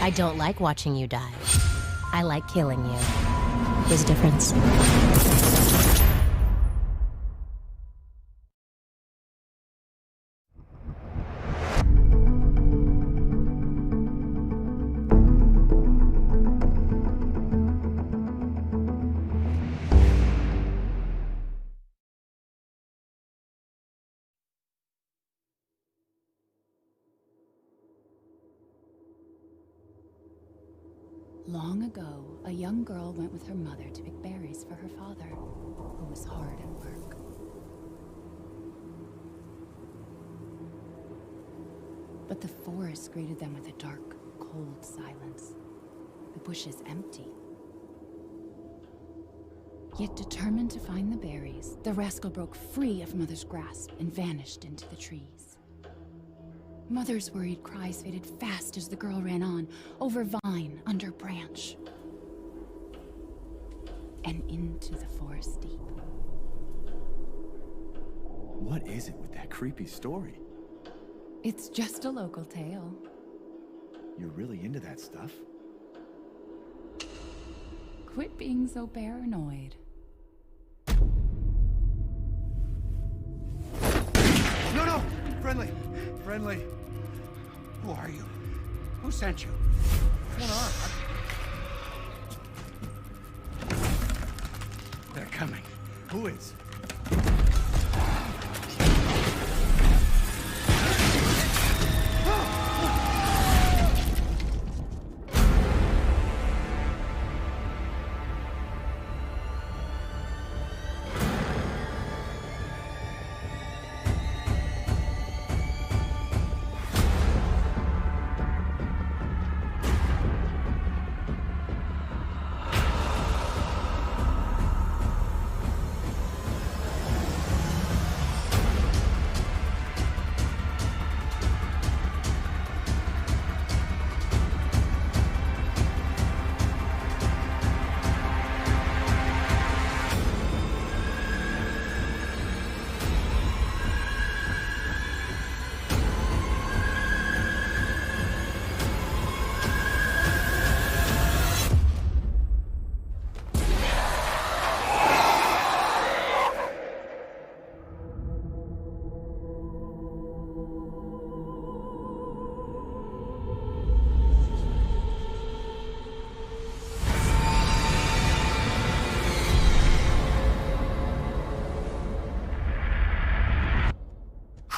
I don't like watching you die. I like killing you. There's a difference. Long ago, a young girl went with her mother to pick berries for her father, who was hard at work. But the forest greeted them with a dark, cold silence. The bushes empty. Yet determined to find the berries, the rascal broke free of Mother's grasp and vanished into the trees. Mother's worried cries faded fast as the girl ran on, over vine, under branch, and into the forest deep. What is it with that creepy story? It's just a local tale. You're really into that stuff? Quit being so paranoid. Friendly! Friendly! Who are you? Who sent you? What's going on? They're coming. Who is?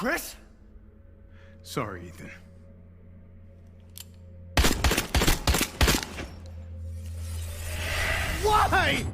Chris? Sorry, Ethan. Why?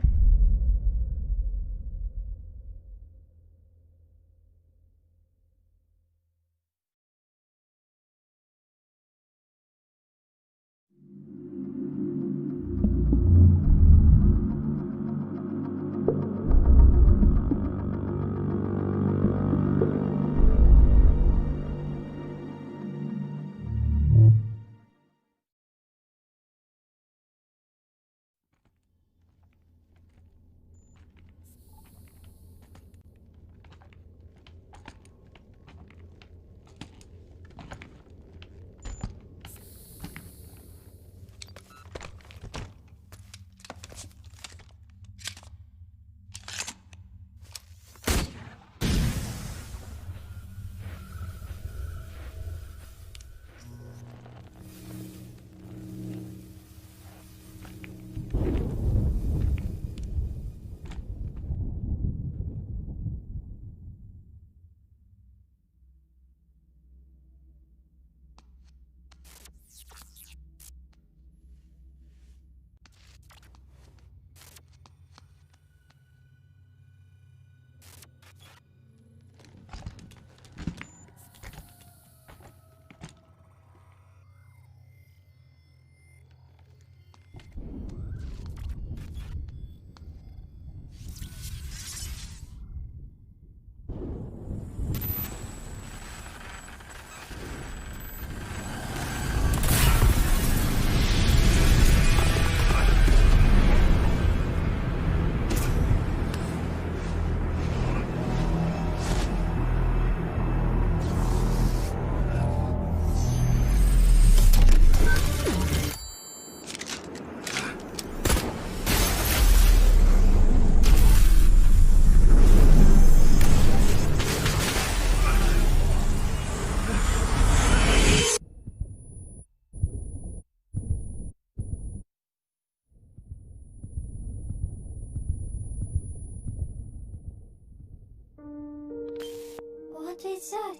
What is that?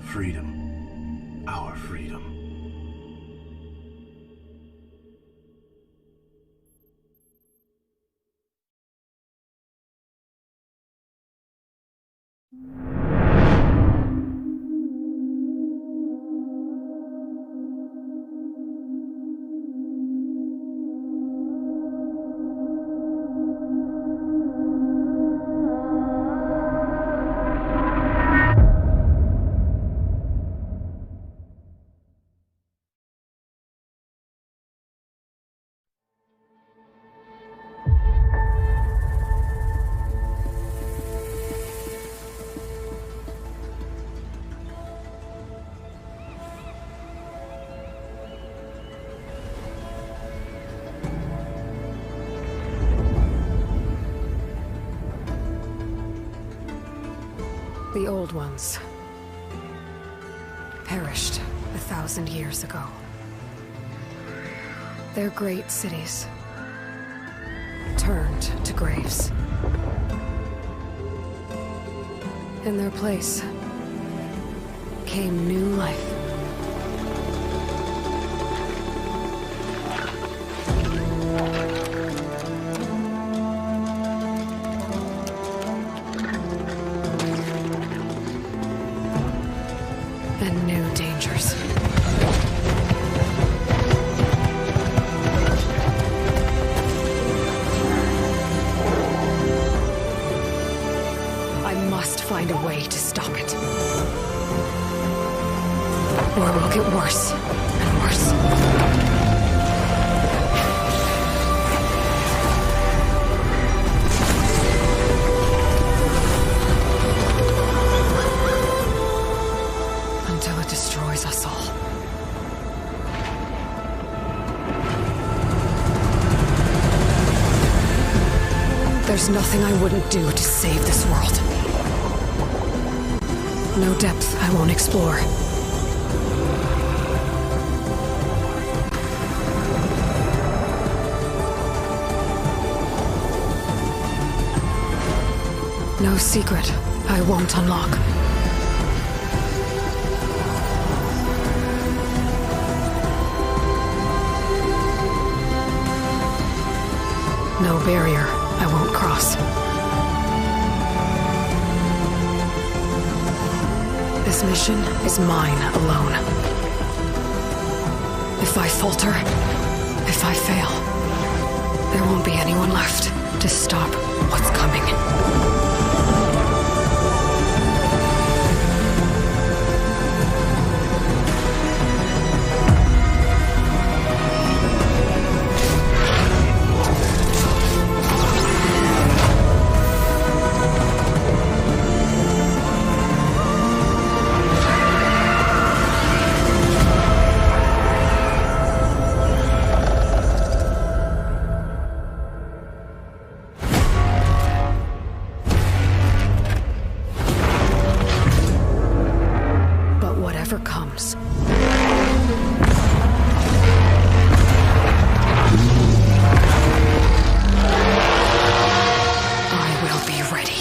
Freedom. Our freedom. The old ones perished 1,000 years ago. Their great cities turned to graves. In their place came new life. And new dangers. I must find a way to stop it. Or it will get worse and worse. Until it destroys us all. There's nothing I wouldn't do to save this world. No depth I won't explore. No secret I won't unlock. No barrier I won't cross. This mission is mine alone. If I falter, if I fail, there won't be anyone left to stop what's coming. Comes. I will be ready.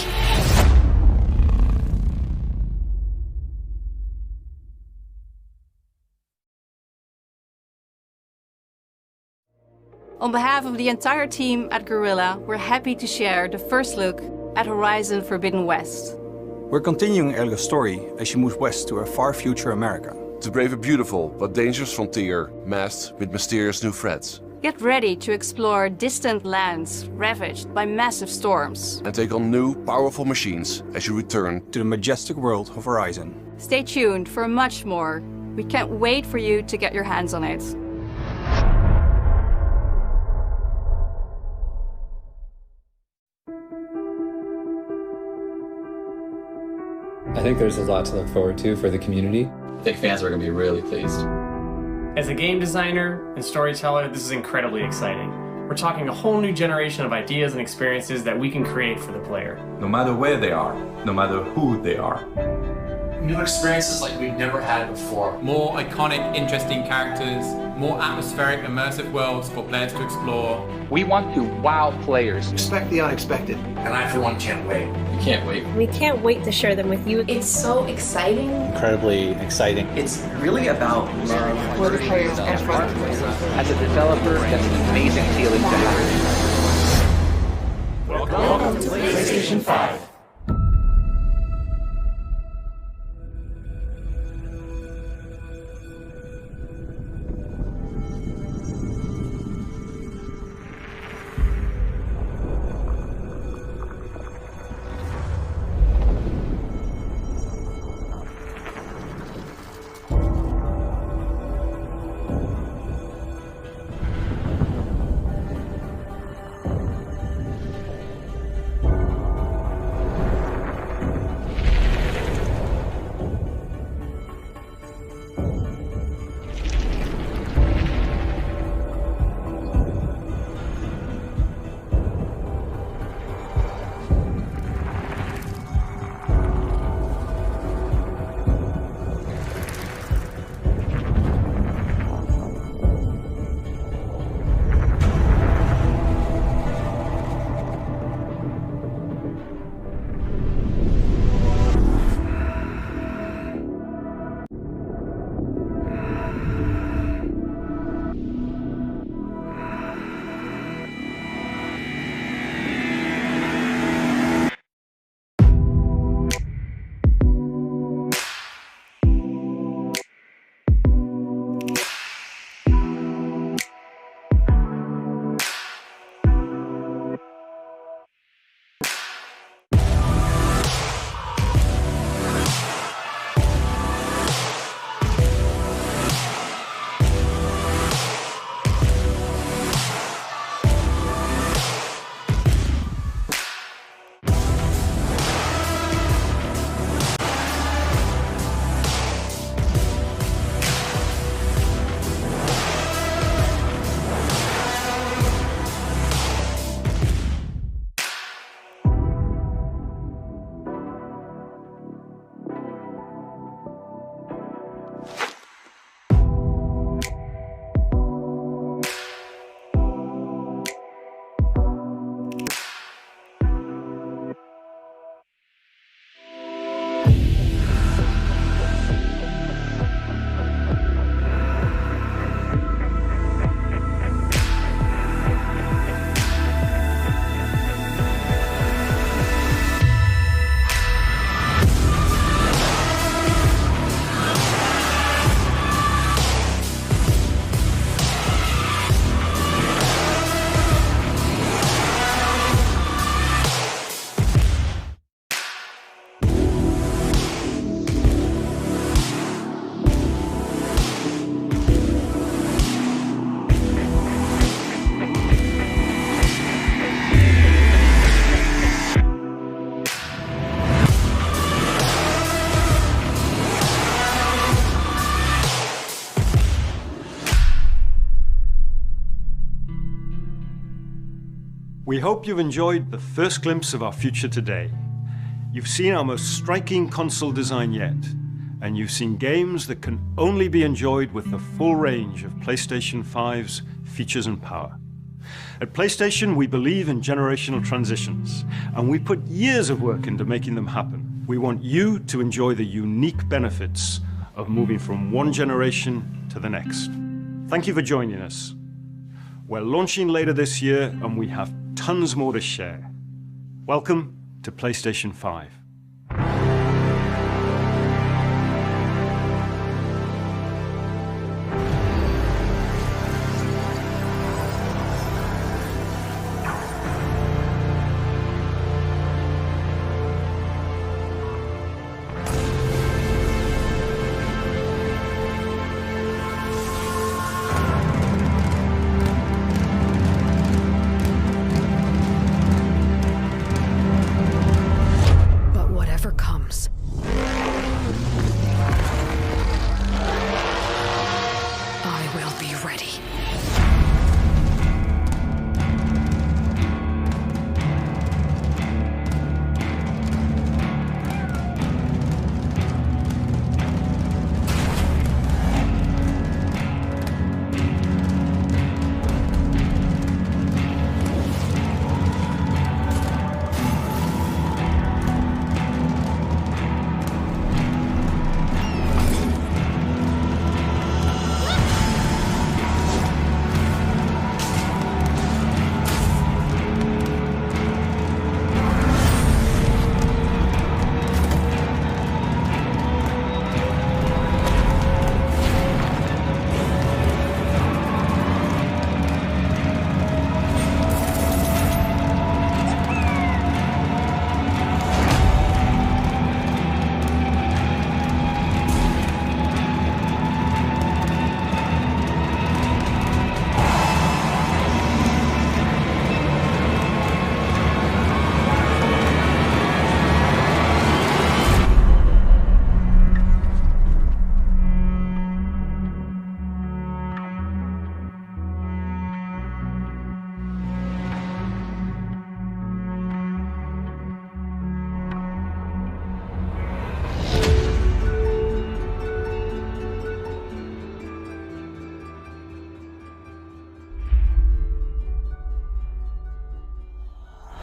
On behalf of the entire team at Guerrilla, we're happy to share the first look at Horizon Forbidden West. We're continuing Elga's story as she moves west to a far future America. To brave a beautiful but dangerous frontier, masked with mysterious new threats. Get ready to explore distant lands ravaged by massive storms. And take on new, powerful machines as you return to the majestic world of Horizon. Stay tuned for much more. We can't wait for you to get your hands on it. I think there's a lot to look forward to for the community. I think fans are going to be really pleased. As a game designer and storyteller, this is incredibly exciting. We're talking a whole new generation of ideas and experiences that we can create for the player. No matter where they are, no matter who they are. New experiences like we've never had before. More iconic, interesting characters, more atmospheric, immersive worlds for players to explore. We want to wow players. Expect the unexpected. And I, for one, can't wait. We can't wait. We can't wait to share them with you. It's so exciting. Incredibly exciting. It's really about love for the players and for the players. As a developer, that's an amazing feeling to have. Welcome to PlayStation 5. We hope you've enjoyed the first glimpse of our future today. You've seen our most striking console design yet, and you've seen games that can only be enjoyed with the full range of PlayStation 5's features and power. At PlayStation, we believe in generational transitions, and we put years of work into making them happen. We want you to enjoy the unique benefits of moving from one generation to the next. Thank you for joining us. We're launching later this year, and we have tons more to share. Welcome to PlayStation 5.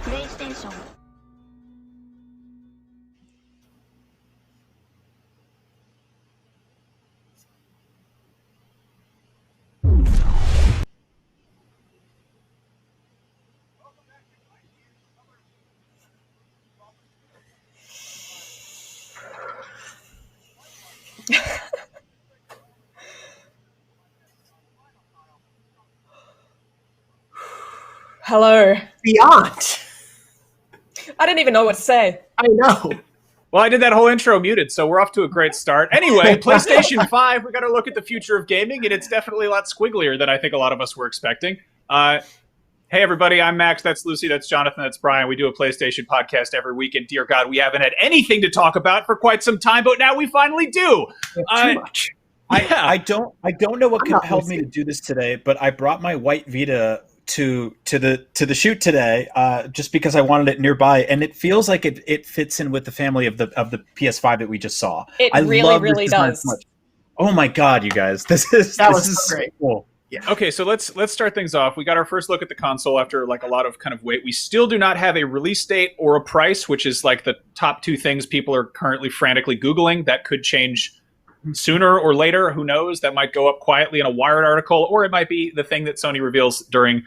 PlayStation. Hello. Beyond. I didn't even know what to say. I know. Well, I did that whole intro muted, so we're off to a great start. Anyway, PlayStation 5, we got to look at the future of gaming, and it's definitely a lot squigglier than I think a lot of us were expecting. Hey, everybody, I'm Max, that's Lucy, that's Jonathan, that's Brian. We do a PlayStation podcast every week, and dear God, we haven't had anything to talk about for quite some time, but now we finally do. Too much. I don't know what compelled me to do this today, but I brought my white Vita to the shoot today, just because I wanted it nearby, and it feels like it fits in with the family of the PS5 that we just saw. It really does. So oh my God, you guys, this is great. Cool. Yeah. Okay, so let's start things off. We got our first look at the console after like a lot of kind of wait. We still do not have a release date or a price, which is like the top two things people are currently frantically Googling. That could change sooner or later. Who knows? That might go up quietly in a Wired article, or it might be the thing that Sony reveals during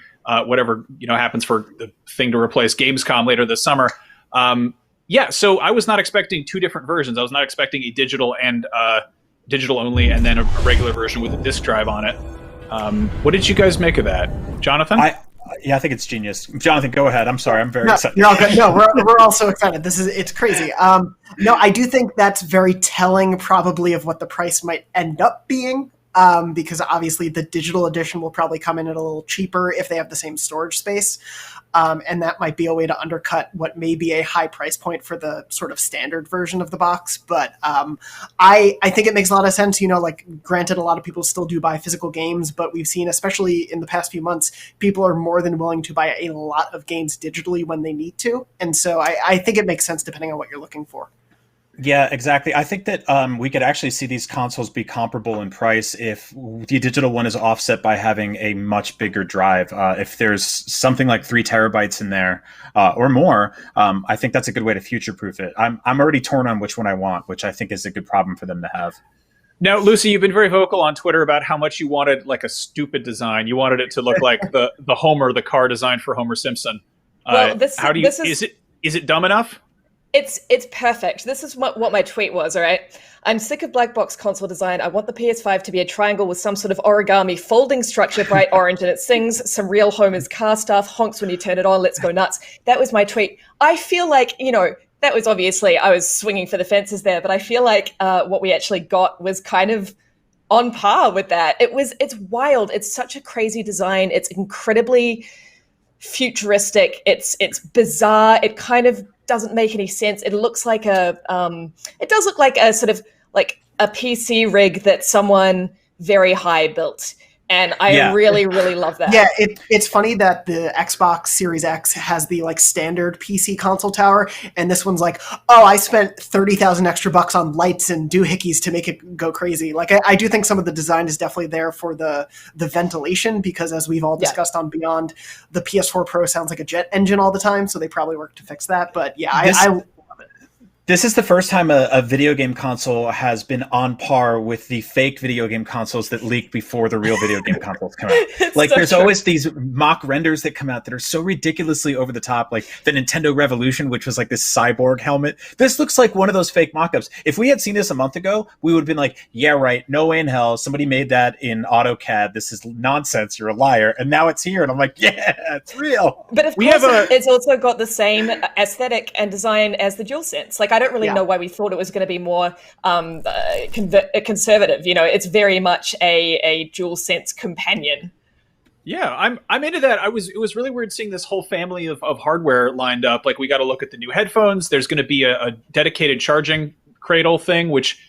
whatever happens for the thing to replace Gamescom later this summer. So I was not expecting two different versions. I was not expecting a digital and digital only, and then a regular version with a disc drive on it. What did you guys make of that, Jonathan? I think it's genius. Jonathan, go ahead. I'm sorry. I'm very excited. You're all good. No, we're all so excited. It's crazy. No, I do think that's very telling, probably, of what the price might end up being. because obviously the digital edition will probably come in at a little cheaper if they have the same storage space. And that might be a way to undercut what may be a high price point for the sort of standard version of the box. But I think it makes a lot of sense. Like, granted, a lot of people still do buy physical games, but we've seen, especially in the past few months, people are more than willing to buy a lot of games digitally when they need to. And so I think it makes sense depending on what you're looking for. Yeah, exactly. I think that we could actually see these consoles be comparable in price if the digital one is offset by having a much bigger drive. If there's something like 3 terabytes in there or more, I think that's a good way to future-proof it. I'm already torn on which one I want, which I think is a good problem for them to have. Now, Lucy, you've been very vocal on Twitter about how much you wanted like a stupid design. You wanted it to look like the Homer, the car design for Homer Simpson. Well, is it dumb enough? It's perfect. This is what my tweet was, all right? I'm sick of black box console design. I want the PS5 to be a triangle with some sort of origami folding structure, bright orange, and it sings some real Homer's car stuff, honks when you turn it on, let's go nuts. That was my tweet. I feel like, that was obviously, I was swinging for the fences there, but I feel like what we actually got was kind of on par with that. It's wild. It's such a crazy design. It's incredibly futuristic. It's bizarre. It kind of doesn't make any sense. It looks like it does look like a sort of like a PC rig that someone very high built. And I really, really love that. Yeah, it's funny that the Xbox Series X has the like standard PC console tower, and this one's like, oh, I spent 30,000 extra bucks on lights and doohickeys to make it go crazy. Like, I do think some of the design is definitely there for the ventilation, because as we've all discussed on Beyond, the PS4 Pro sounds like a jet engine all the time, so they probably work to fix that. But yeah, I This is the first time a video game console has been on par with the fake video game consoles that leak before the real video game consoles come out. Like, there's always these mock renders that come out that are so ridiculously over the top, like the Nintendo Revolution, which was like this cyborg helmet. This looks like one of those fake mock-ups. If we had seen this a month ago, we would have been like, yeah, right, no way in hell, somebody made that in AutoCAD. This is nonsense, you're a liar. And now it's here, and I'm like, yeah, it's real. But of course, it's also got the same aesthetic and design as the DualSense. Like, I don't really know why we thought it was going to be more conservative. It's very much a DualSense companion. Yeah, I'm into that. It was really weird seeing this whole family of hardware lined up. Like, we got to look at the new headphones. There's going to be a dedicated charging cradle thing, which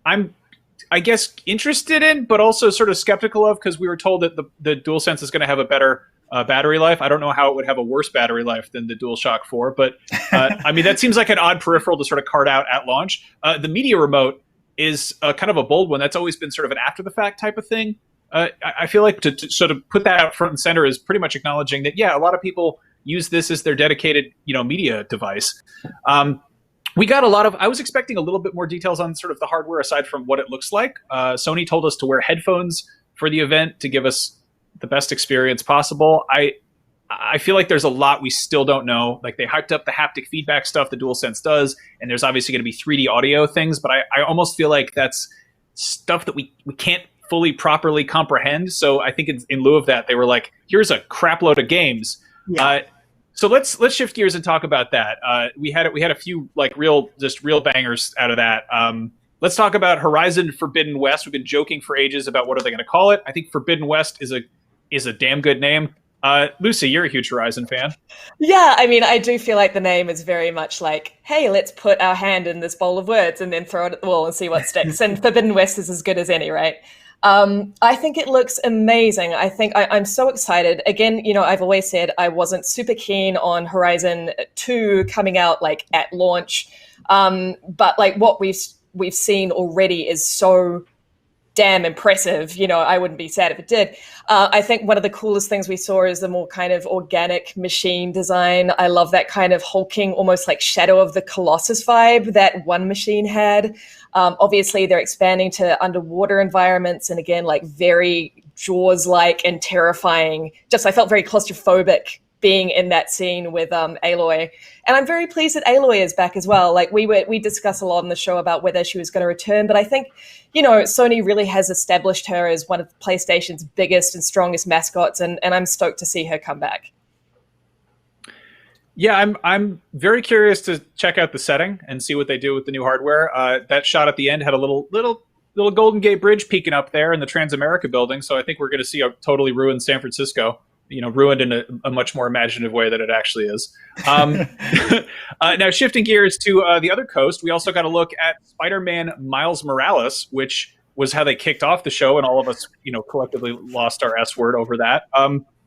I guess interested in, but also sort of skeptical of, because we were told that the DualSense is going to have a better battery life. I don't know how it would have a worse battery life than the DualShock 4, but I mean, that seems like an odd peripheral to sort of cart out at launch. The media remote is kind of a bold one. That's always been sort of an after the fact type of thing. I feel like to sort of put that out front and center is pretty much acknowledging that, yeah, a lot of people use this as their dedicated, media device. We got I was expecting a little bit more details on sort of the hardware aside from what it looks like. Sony told us to wear headphones for the event to give us the best experience possible. I feel like there's a lot we still don't know. Like, they hyped up the haptic feedback stuff the DualSense does, and there's obviously going to be 3D audio things, but I almost feel like that's stuff that we can't fully properly comprehend. So I think in lieu of that, they were like, here's a crap load of games. Yeah. So let's shift gears and talk about that. We had a few like real bangers out of that. Let's talk about Horizon Forbidden West. We've been joking for ages about what are they going to call it. I think Forbidden West is a damn good name. Lucy, you're a huge Horizon fan. Yeah, I mean, I do feel like the name is very much like, hey, let's put our hand in this bowl of words and then throw it at the wall and see what sticks. And Forbidden West is as good as any, right? I think it looks amazing. I think I'm so excited. Again, I've always said I wasn't super keen on Horizon 2 coming out like at launch. But like what we've seen already is so damn impressive. I wouldn't be sad if it did. I think one of the coolest things we saw is the more kind of organic machine design. I love that kind of hulking, almost like Shadow of the Colossus vibe that one machine had. Obviously, they're expanding to underwater environments, and again, like very Jaws-like and terrifying. I felt very claustrophobic being in that scene with Aloy. And I'm very pleased that Aloy is back as well. Like we discussed a lot on the show about whether she was going to return, but I think, Sony really has established her as one of PlayStation's biggest and strongest mascots, and I'm stoked to see her come back. Yeah, I'm very curious to check out the setting and see what they do with the new hardware. That shot at the end had a little little Golden Gate Bridge peeking up there in the Transamerica building. So I think we're going to see a totally ruined San Francisco. Ruined in a much more imaginative way than it actually is. Now, shifting gears to the other coast, we also got to look at Spider-Man Miles Morales, which was how they kicked off the show, and all of us, collectively lost our S word over that.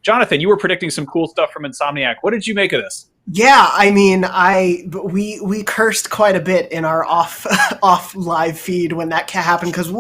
Jonathan, you were predicting some cool stuff from Insomniac. What did you make of this? Yeah, I mean, we cursed quite a bit in our off live feed when that happened, because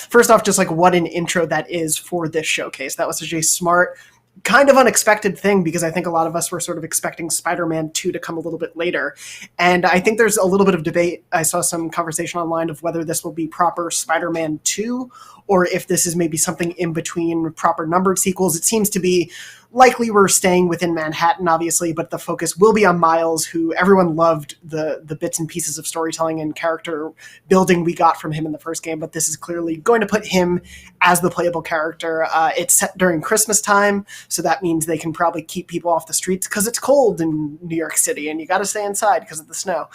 first off, just like what an intro that is for this showcase. That was such a smart, kind of unexpected thing, because I think a lot of us were sort of expecting Spider-Man 2 to come a little bit later. And I think there's a little bit of debate. I saw some conversation online of whether this will be proper Spider-Man 2 or if this is maybe something in between proper numbered sequels. It seems to be likely we're staying within Manhattan, obviously, but the focus will be on Miles, who everyone loved the bits and pieces of storytelling and character building we got from him in the first game, but this is clearly going to put him as the playable character. It's set during Christmas time, so that means they can probably keep people off the streets because it's cold in New York City and you got to stay inside because of the snow.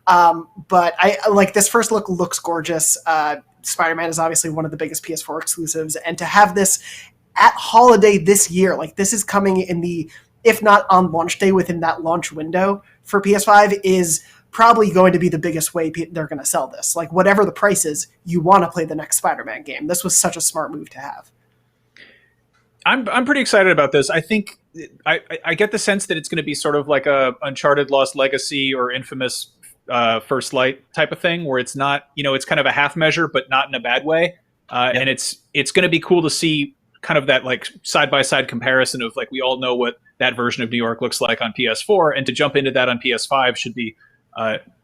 But I like this first look looks gorgeous. Spider-Man is obviously one of the biggest PS4 exclusives, and to have this at holiday this year, like this is coming in the, if not on launch day, within that launch window for PS5, is probably going to be the biggest way they're going to sell this. Like whatever the price is, you want to play the next Spider-Man game. This was such a smart move to have. I'm pretty excited about this. I think I get the sense that it's going to be sort of like a Uncharted Lost Legacy or Infamous First Light type of thing, where it's not, it's kind of a half measure, but not in a bad way. And it's going to be cool to see kind of that like side by side comparison of like, we all know what that version of New York looks like on PS4, and to jump into that on PS5 should be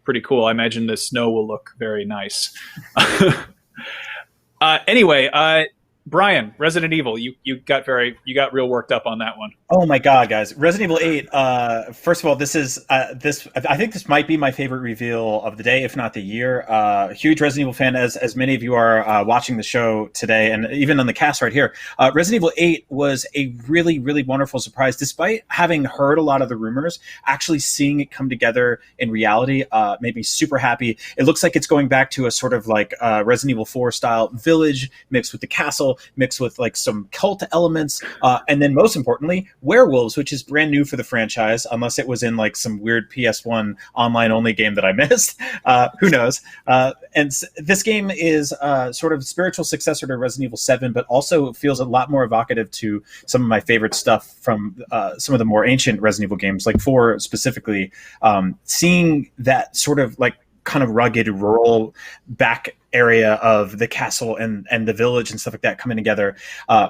pretty cool. I imagine the snow will look very nice. Anyway, Brian, Resident Evil, you got real worked up on that one. Oh my God, guys! Resident Evil 8. First of all, this is I think this might be my favorite reveal of the day, if not the year. Huge Resident Evil fan, as many of you are watching the show today, and even on the cast right here. Resident Evil 8 was a really, really wonderful surprise, despite having heard a lot of the rumors. Actually, seeing it come together in reality made me super happy. It looks like it's going back to a sort of like Resident Evil 4 style village mixed with the castle, mixed with like some cult elements, and then most importantly, werewolves, which is brand new for the franchise, unless it was in like some weird PS1 online only game that I missed. Who knows? And this game is sort of spiritual successor to Resident Evil 7, but also feels a lot more evocative to some of my favorite stuff from some of the more ancient Resident Evil games, like 4 specifically. Seeing that sort of like kind of rugged rural back area of the castle and the village and stuff like that coming together.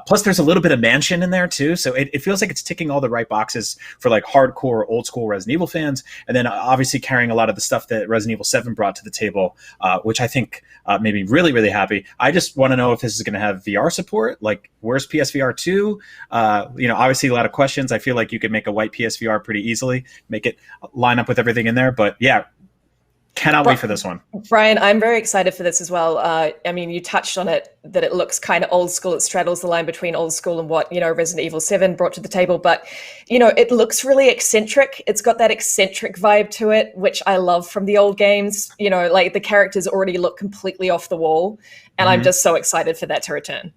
Plus there's a little bit of mansion in there too. So it feels like it's ticking all the right boxes for like hardcore old school Resident Evil fans. And then obviously carrying a lot of the stuff that Resident Evil 7 brought to the table, which I think made me really, really happy. I just want to know if this is going to have VR support. Like where's PSVR 2? Obviously a lot of questions. I feel like you could make a white PSVR pretty easily, make it line up with everything in there. But yeah, cannot wait for this one. Brian, I'm very excited for this as well. I mean, you touched on it, that it looks kind of old school. It straddles the line between old school and what, Resident Evil 7 brought to the table. But, it looks really eccentric. It's got that eccentric vibe to it, which I love from the old games. Like the characters already look completely off the wall. And I'm just so excited for that to return.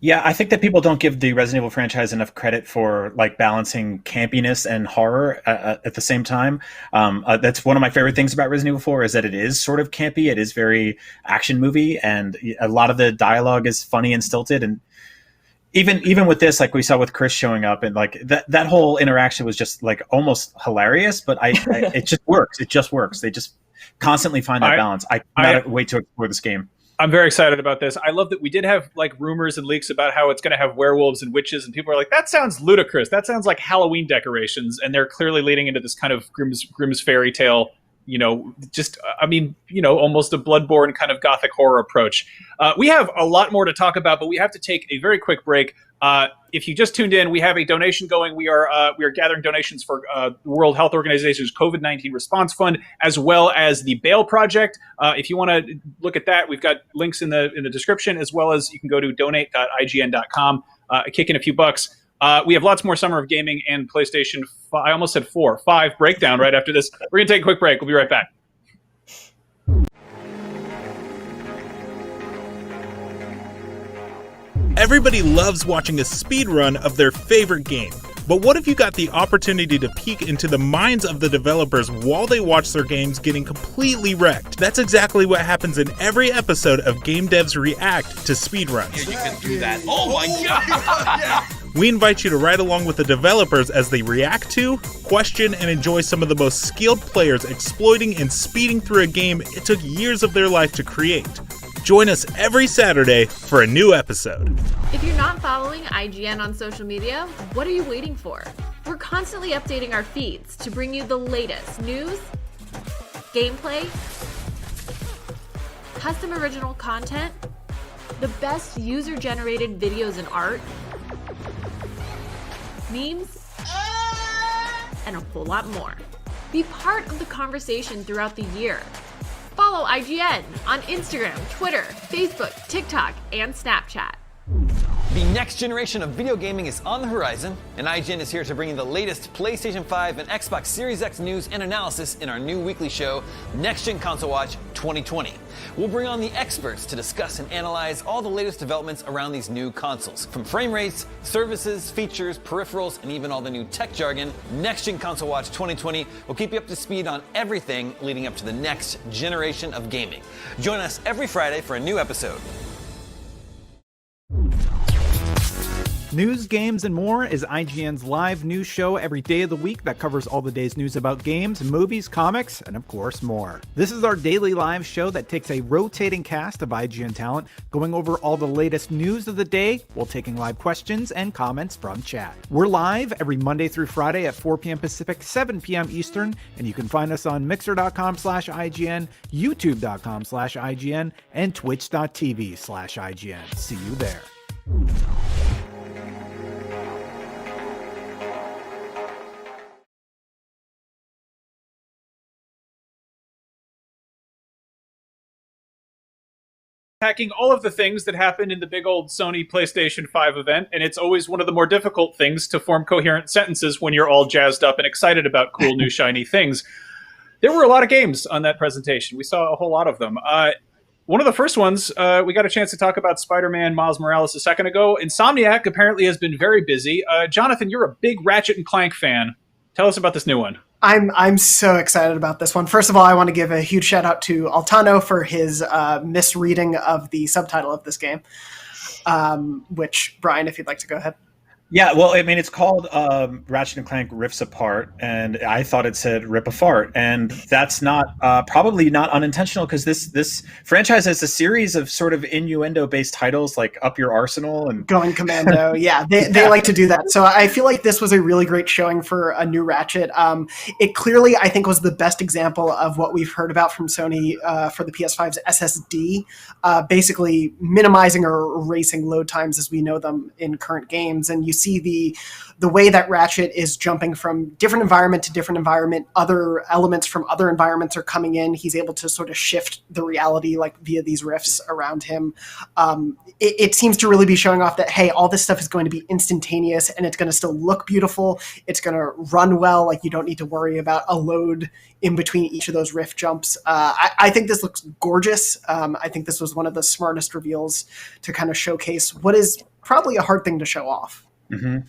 Yeah, I think that people don't give the Resident Evil franchise enough credit for like balancing campiness and horror at the same time. That's one of my favorite things about Resident Evil 4 is that it is sort of campy. It is very action movie, and a lot of the dialogue is funny and stilted. And even with this, like we saw with Chris showing up, and like that whole interaction was just like almost hilarious. But it just works. It just works. They just constantly find that balance. I cannot wait to explore this game. I'm very excited about this. I love that we did have like rumors and leaks about how it's going to have werewolves and witches, and people are like, that sounds ludicrous. That sounds like Halloween decorations. And they're clearly leading into this kind of Grimm's fairy tale, almost a Bloodborne kind of gothic horror approach. We have a lot more to talk about, but we have to take a very quick break. If you just tuned in, we have a donation going. We are gathering donations for the World Health Organization's COVID-19 Response Fund, as well as the Bail Project. If you want to look at that, we've got links in the description, as well as you can go to donate.ign.com, kick in a few bucks. We have lots more Summer of Gaming and PlayStation 5, I almost said 5 breakdown right after this. We're going to take a quick break. We'll be right back. Everybody loves watching a speedrun of their favorite game. But what if you got the opportunity to peek into the minds of the developers while they watch their games getting completely wrecked? That's exactly what happens in every episode of Game Devs React to speedruns. Yeah, you can do that. Oh my god! We invite you to ride along with the developers as they react to, question, and enjoy some of the most skilled players exploiting and speeding through a game it took years of their life to create. Join us every Saturday for a new episode. If you're not following IGN on social media, what are you waiting for? We're constantly updating our feeds to bring you the latest news, gameplay, custom original content, the best user-generated videos and art, memes, and a whole lot more. Be part of the conversation throughout the year. Follow IGN on Instagram, Twitter, Facebook, TikTok, and Snapchat. The next generation of video gaming is on the horizon, and IGN is here to bring you the latest PlayStation 5 and Xbox Series X news and analysis in our new weekly show, Next Gen Console Watch 2020. We'll bring on the experts to discuss and analyze all the latest developments around these new consoles. From frame rates, services, features, peripherals, and even all the new tech jargon, Next Gen Console Watch 2020 will keep you up to speed on everything leading up to the next generation of gaming. Join us every Friday for a new episode. News, games, and more is IGN's live news show every day of the week that covers all the day's news about games, movies, comics, and of course more. This is our daily live show that takes a rotating cast of IGN talent, going over all the latest news of the day while taking live questions and comments from chat. We're live every Monday through Friday at 4 p.m. Pacific, 7 p.m. Eastern, and you can find us on mixer.com/IGN, youtube.com/IGN, and twitch.tv/IGN. See you there. Packing all of the things that happened in the big old Sony PlayStation 5 event, and it's always one of the more difficult things to form coherent sentences when you're all jazzed up and excited about cool new shiny things. There were a lot of games on that presentation. We saw a whole lot of them. One of the first ones, we got a chance to talk about Spider-Man Miles Morales a second ago. Insomniac apparently has been very busy. Jonathan, you're a big Ratchet and Clank fan. Tell us about this new one. I'm so excited about this one. First of all, I want to give a huge shout out to Altano for his misreading of the subtitle of this game, which, Brian, if you'd like to go ahead. Yeah, well, I mean, it's called Ratchet and Clank Rips Apart, and I thought it said Rip Apart, and that's not probably not unintentional, because this franchise has a series of sort of innuendo-based titles like Up Your Arsenal and Going Commando. Yeah, they like to do that. So I feel like this was a really great showing for a new Ratchet. It clearly, I think, was the best example of what we've heard about from Sony for the PS5's SSD, basically minimizing or erasing load times as we know them in current games, and you see the way that Ratchet is jumping from different environment to different environment. Other elements from other environments are coming in. He's able to sort of shift the reality like via these rifts around him. It seems to really be showing off that, hey, all this stuff is going to be instantaneous and it's going to still look beautiful. It's going to run well. Like, you don't need to worry about a load in between each of those rift jumps. I think this looks gorgeous. I think this was one of the smartest reveals to kind of showcase what is probably a hard thing to show off. Mm-hmm.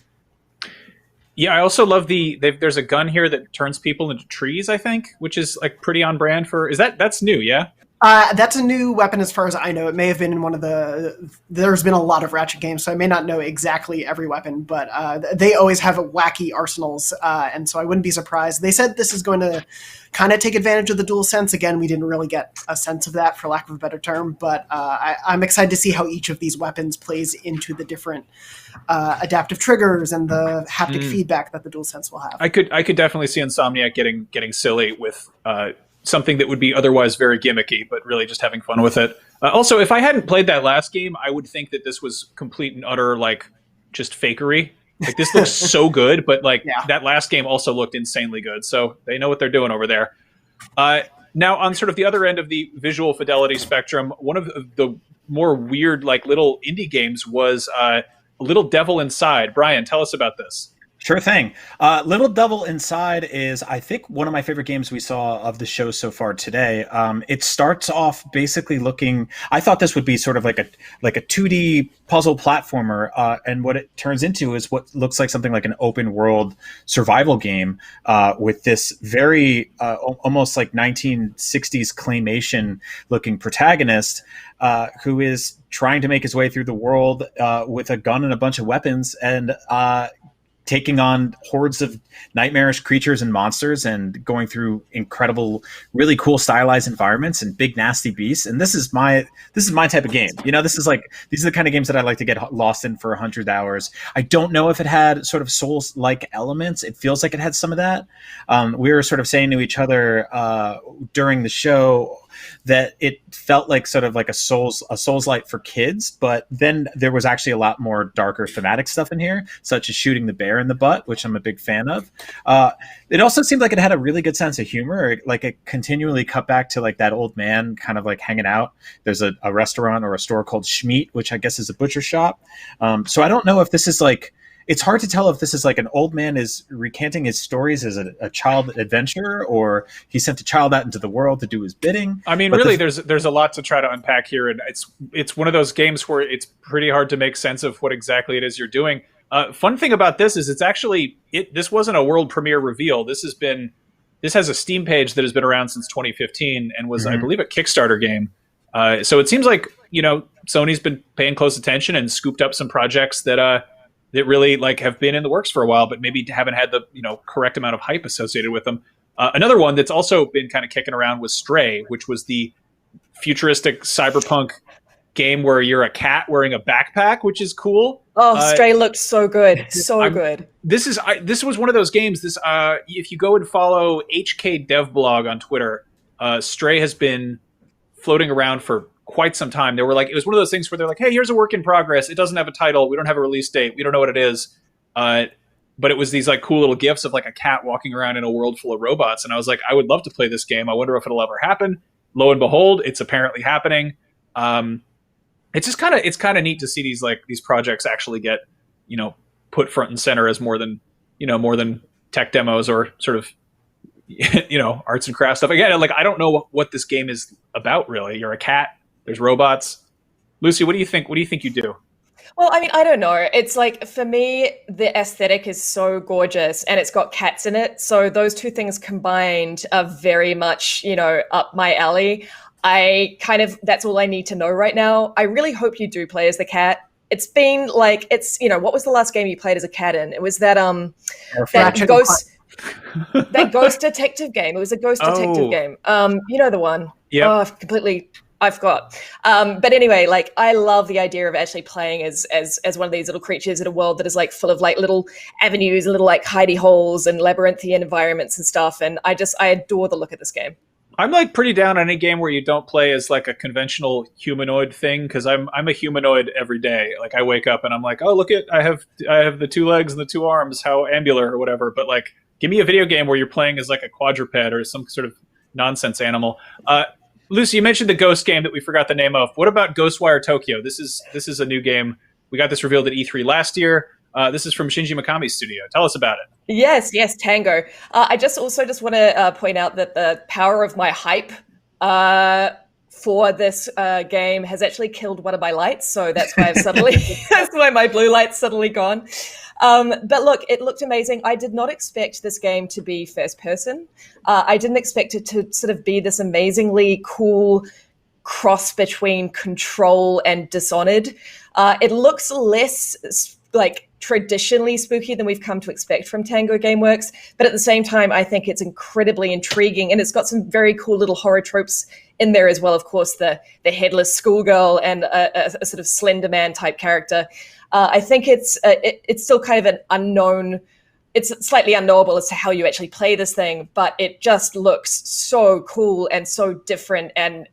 Yeah, I also love there's a gun here that turns people into trees, I think, which is like pretty on brand for, that's new, yeah? That's a new weapon as far as I know. It may have been in one of there's been a lot of Ratchet games, so I may not know exactly every weapon, but they always have wacky arsenals, and so I wouldn't be surprised. They said this is going to kind of take advantage of the DualSense. Again, we didn't really get a sense of that, for lack of a better term, but I'm excited to see how each of these weapons plays into the different adaptive triggers and the haptic feedback that the DualSense will have. I could definitely see Insomniac getting silly with something that would be otherwise very gimmicky, but really just having fun with it. Also, if I hadn't played that last game, I would think that this was complete and utter, like, just fakery. Like, this looks so good, but like that last game also looked insanely good. So they know what they're doing over there. Now, on sort of the other end of the visual fidelity spectrum, one of the more weird, like, little indie games was Little Devil Inside. Brian, tell us about this. Sure thing. Little Devil Inside is, I think, one of my favorite games we saw of the show so far today. It starts off basically looking. I thought this would be sort of like a 2D puzzle platformer, and what it turns into is what looks like something like an open world survival game with this very almost like 1960s claymation looking protagonist who is trying to make his way through the world with a gun and a bunch of weapons and taking on hordes of nightmarish creatures and monsters and going through incredible, really cool stylized environments and big nasty beasts. And this is my type of game. You know, these are the kind of games that I like to get lost in for 100 hours. I don't know if it had sort of Souls-like elements. It feels like it had some of that. We were sort of saying to each other during the show that it felt like sort of like a Souls-like for kids, but then there was actually a lot more darker thematic stuff in here, such as shooting the bear in the butt, which I'm a big fan of. It also seemed like it had a really good sense of humor. Like it continually cut back to like that old man kind of like hanging out. There's a restaurant or a store called Schmeat, which I guess is a butcher shop. So I don't know if this is like, it's hard to tell if this is like an old man is recanting his stories as a child adventurer, or he sent a child out into the world to do his bidding. I mean, but really, there's a lot to try to unpack here, and it's one of those games where it's pretty hard to make sense of what exactly it is you're doing. Fun thing about this is it's actually this wasn't a world premiere reveal. This has a Steam page that has been around since 2015 and was, I believe, a Kickstarter game. So it seems like, you know, Sony's been paying close attention and scooped up some projects that really like have been in the works for a while, but maybe haven't had the, you know, correct amount of hype associated with them. Another one that's also been kind of kicking around was Stray, which was the futuristic cyberpunk game where you're a cat wearing a backpack, which is cool. Oh, Stray looked so good, good. This was one of those games. If you go and follow HK Devblog on Twitter, Stray has been floating around for quite some time. It was one of those things where they're like, hey, here's a work in progress. It doesn't have a title. We don't have a release date. We don't know what it is. But it was these like cool little gifs of like a cat walking around in a world full of robots. And I was like, I would love to play this game. I wonder if it'll ever happen. Lo and behold, it's apparently happening. It's just kind of neat to see these projects actually get, you know, put front and center as more than tech demos or sort of, you know, arts and crafts stuff. Again, like, I don't know what this game is about, really. You're a cat. There's robots. Lucy, what do you think? What do you think you do? Well, I mean, I don't know. It's like, for me, the aesthetic is so gorgeous and it's got cats in it. So those two things combined are very much, you know, up my alley. That's all I need to know right now. I really hope you do play as the cat. It's been like, you know, what was the last game you played as a cat in? It was that ghost detective game. It was a ghost detective game. You know the one. Yeah. Oh, I forgot. But anyway, like, I love the idea of actually playing as one of these little creatures in a world that is like full of like little avenues and little like hidey holes and labyrinthian environments and stuff. And I adore the look of this game. I'm like pretty down on any game where you don't play as like a conventional humanoid thing, because I'm a humanoid every day. Like, I wake up and I'm like, oh, look at I have the 2 legs and the 2 arms, how ambular or whatever. But like, give me a video game where you're playing as like a quadruped or some sort of nonsense animal. Lucy, you mentioned the Ghost game that we forgot the name of. What about Ghostwire Tokyo? This is a new game. We got this revealed at E3 last year. This is from Shinji Mikami's studio. Tell us about it. Yes, Tango. I just want to point out that the power of my hype for this game has actually killed one of my lights. So that's why that's why my blue light's suddenly gone. But look, it looked amazing. I did not expect this game to be first person. I didn't expect it to sort of be this amazingly cool cross between Control and Dishonored. It looks less like traditionally spooky than we've come to expect from Tango Gameworks, but at the same time, I think it's incredibly intriguing, and it's got some very cool little horror tropes in there as well. Of course, the headless schoolgirl and a sort of Slender Man type character. I think it's still kind of an unknown. It's slightly unknowable as to how you actually play this thing, but it just looks so cool and so different and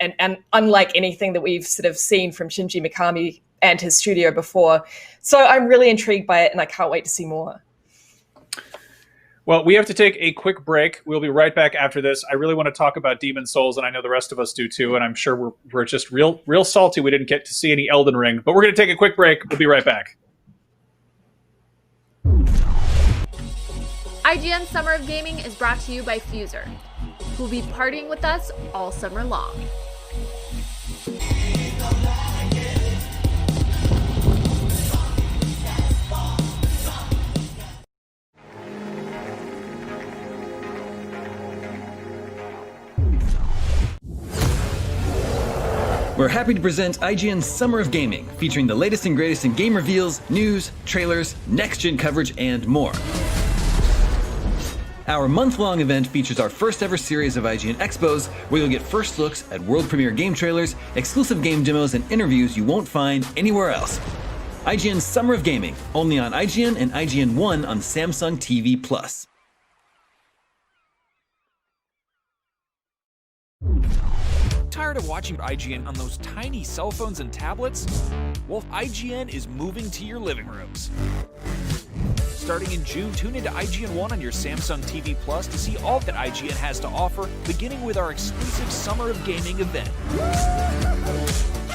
unlike anything that we've sort of seen from Shinji Mikami and his studio before. So I'm really intrigued by it, and I can't wait to see more. Well, we have to take a quick break. We'll be right back after this. I really want to talk about Demon's Souls, and I know the rest of us do too, and I'm sure we're just real salty we didn't get to see any Elden Ring. But we're going to take a quick break. We'll be right back. IGN Summer of Gaming is brought to you by Fuser, who will be partying with us all summer long. We're happy to present IGN's Summer of Gaming, featuring the latest and greatest in game reveals, news, trailers, next-gen coverage, and more. Our month-long event features our first ever series of IGN Expos, where you'll get first looks at world premiere game trailers, exclusive game demos, and interviews you won't find anywhere else. IGN's Summer of Gaming, only on IGN and IGN One on Samsung TV Plus. Tired of watching IGN on those tiny cell phones and tablets? Well, IGN is moving to your living rooms. Starting in June, tune into IGN One on your Samsung TV Plus to see all that IGN has to offer, beginning with our exclusive Summer of Gaming event.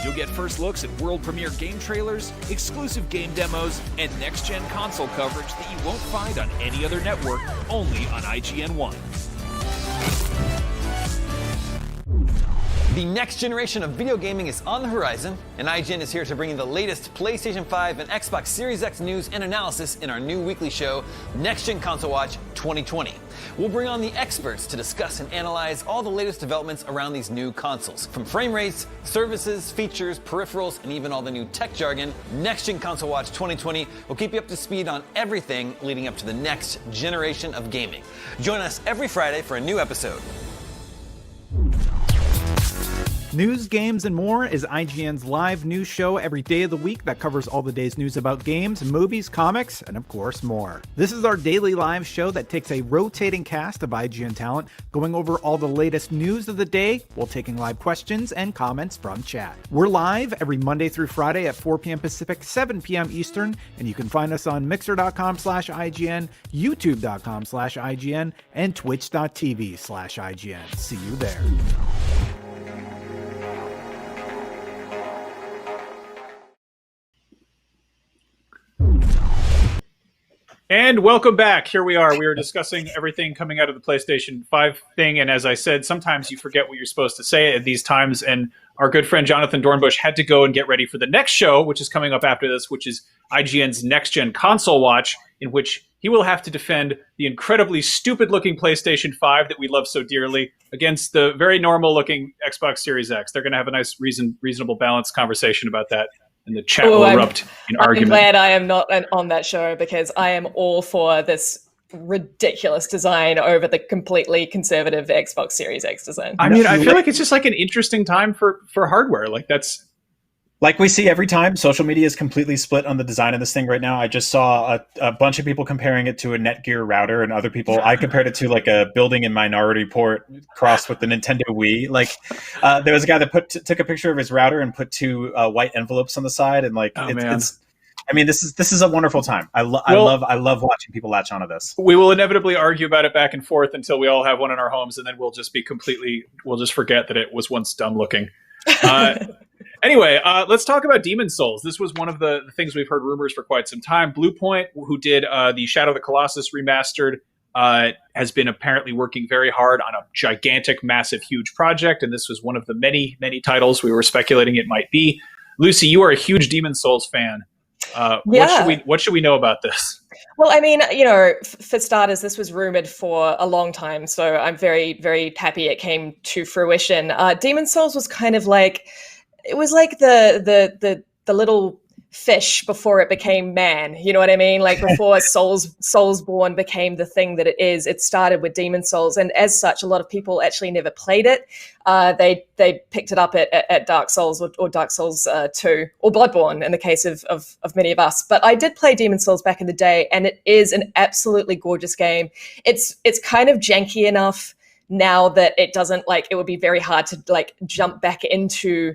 You'll get first looks at world premiere game trailers, exclusive game demos, and next-gen console coverage that you won't find on any other network, only on IGN One. The next generation of video gaming is on the horizon, and IGN is here to bring you the latest PlayStation 5 and Xbox Series X news and analysis in our new weekly show, Next Gen Console Watch 2020. We'll bring on the experts to discuss and analyze all the latest developments around these new consoles. From frame rates, services, features, peripherals, and even all the new tech jargon, Next Gen Console Watch 2020 will keep you up to speed on everything leading up to the next generation of gaming. Join us every Friday for a new episode. News, games, and more is IGN's live news show every day of the week that covers all the day's news about games, movies, comics, and of course more. This is our daily live show that takes a rotating cast of IGN talent, going over all the latest news of the day while taking live questions and comments from chat. We're live every Monday through Friday at 4 p.m. Pacific, 7 p.m. Eastern, and you can find us on mixer.com/IGN, youtube.com/IGN, and twitch.tv/IGN. See you there. And welcome back. Here we are. We are discussing everything coming out of the PlayStation 5 thing. And as I said, sometimes you forget what you're supposed to say at these times. And our good friend Jonathan Dornbush had to go and get ready for the next show, which is coming up after this, which is IGN's Next Gen Console Watch, in which he will have to defend the incredibly stupid-looking PlayStation 5 that we love so dearly against the very normal-looking Xbox Series X. They're going to have a nice, reasonable, balanced conversation about that. And the chat will erupt in argument. I'm glad I am not on that show, because I am all for this ridiculous design over the completely conservative Xbox Series X design. I mean, I feel like it's just like an interesting time for hardware. Like that's like we see every time. Social media is completely split on the design of this thing right now. I just saw a bunch of people comparing it to a Netgear router, and other people, I compared it to like a building in Minority Report crossed with the Nintendo Wii. Like there was a guy that took a picture of his router and put two white envelopes on the side, and like it's I mean, this is a wonderful time. I love watching people latch onto this. We will inevitably argue about it back and forth until we all have one in our homes, and then we'll just forget that it was once dumb looking. Anyway, let's talk about Demon's Souls. This was one of the things we've heard rumors for quite some time. Bluepoint, who did the Shadow of the Colossus remastered, has been apparently working very hard on a gigantic, massive, huge project, and this was one of the many, many titles we were speculating it might be. Lucy, you are a huge Demon's Souls fan. What should we know about this? Well, I mean, for starters, this was rumored for a long time, so I'm very, very happy it came to fruition. Demon's Souls was kind of like, it was like the little fish before it became man. You know what I mean? Like before Soulsborne became the thing that it is. It started with Demon's Souls, and as such, a lot of people actually never played it. They picked it up at Dark Souls or Dark Souls 2 or Bloodborne in the case of many of us. But I did play Demon's Souls back in the day, and it is an absolutely gorgeous game. It's kind of janky enough now that it doesn't, like, it would be very hard to like jump back into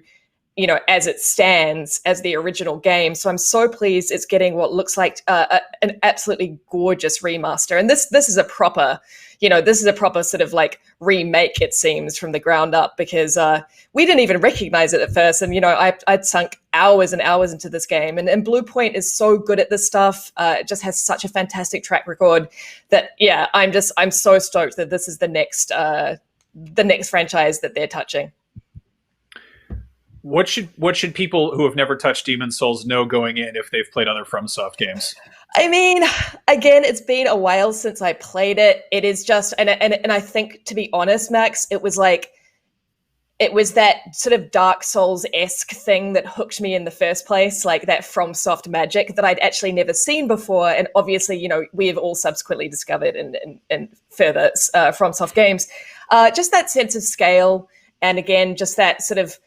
as it stands as the original game. So I'm so pleased it's getting what looks like an absolutely gorgeous remaster. And this is a proper, sort of like remake, it seems, from the ground up, because we didn't even recognize it at first. And, I'd sunk hours and hours into this game. And Blue Point is so good at this stuff. It just has such a fantastic track record that, yeah, I'm so stoked that this is the next franchise that they're touching. What should people who have never touched Demon's Souls know going in if they've played other FromSoft games? I mean, again, it's been a while since I played it. It is just, and I think, to be honest, Max, it was that sort of Dark Souls-esque thing that hooked me in the first place, like that FromSoft magic that I'd actually never seen before. And obviously, we have all subsequently discovered in further FromSoft games, just that sense of scale. And again, just that sort of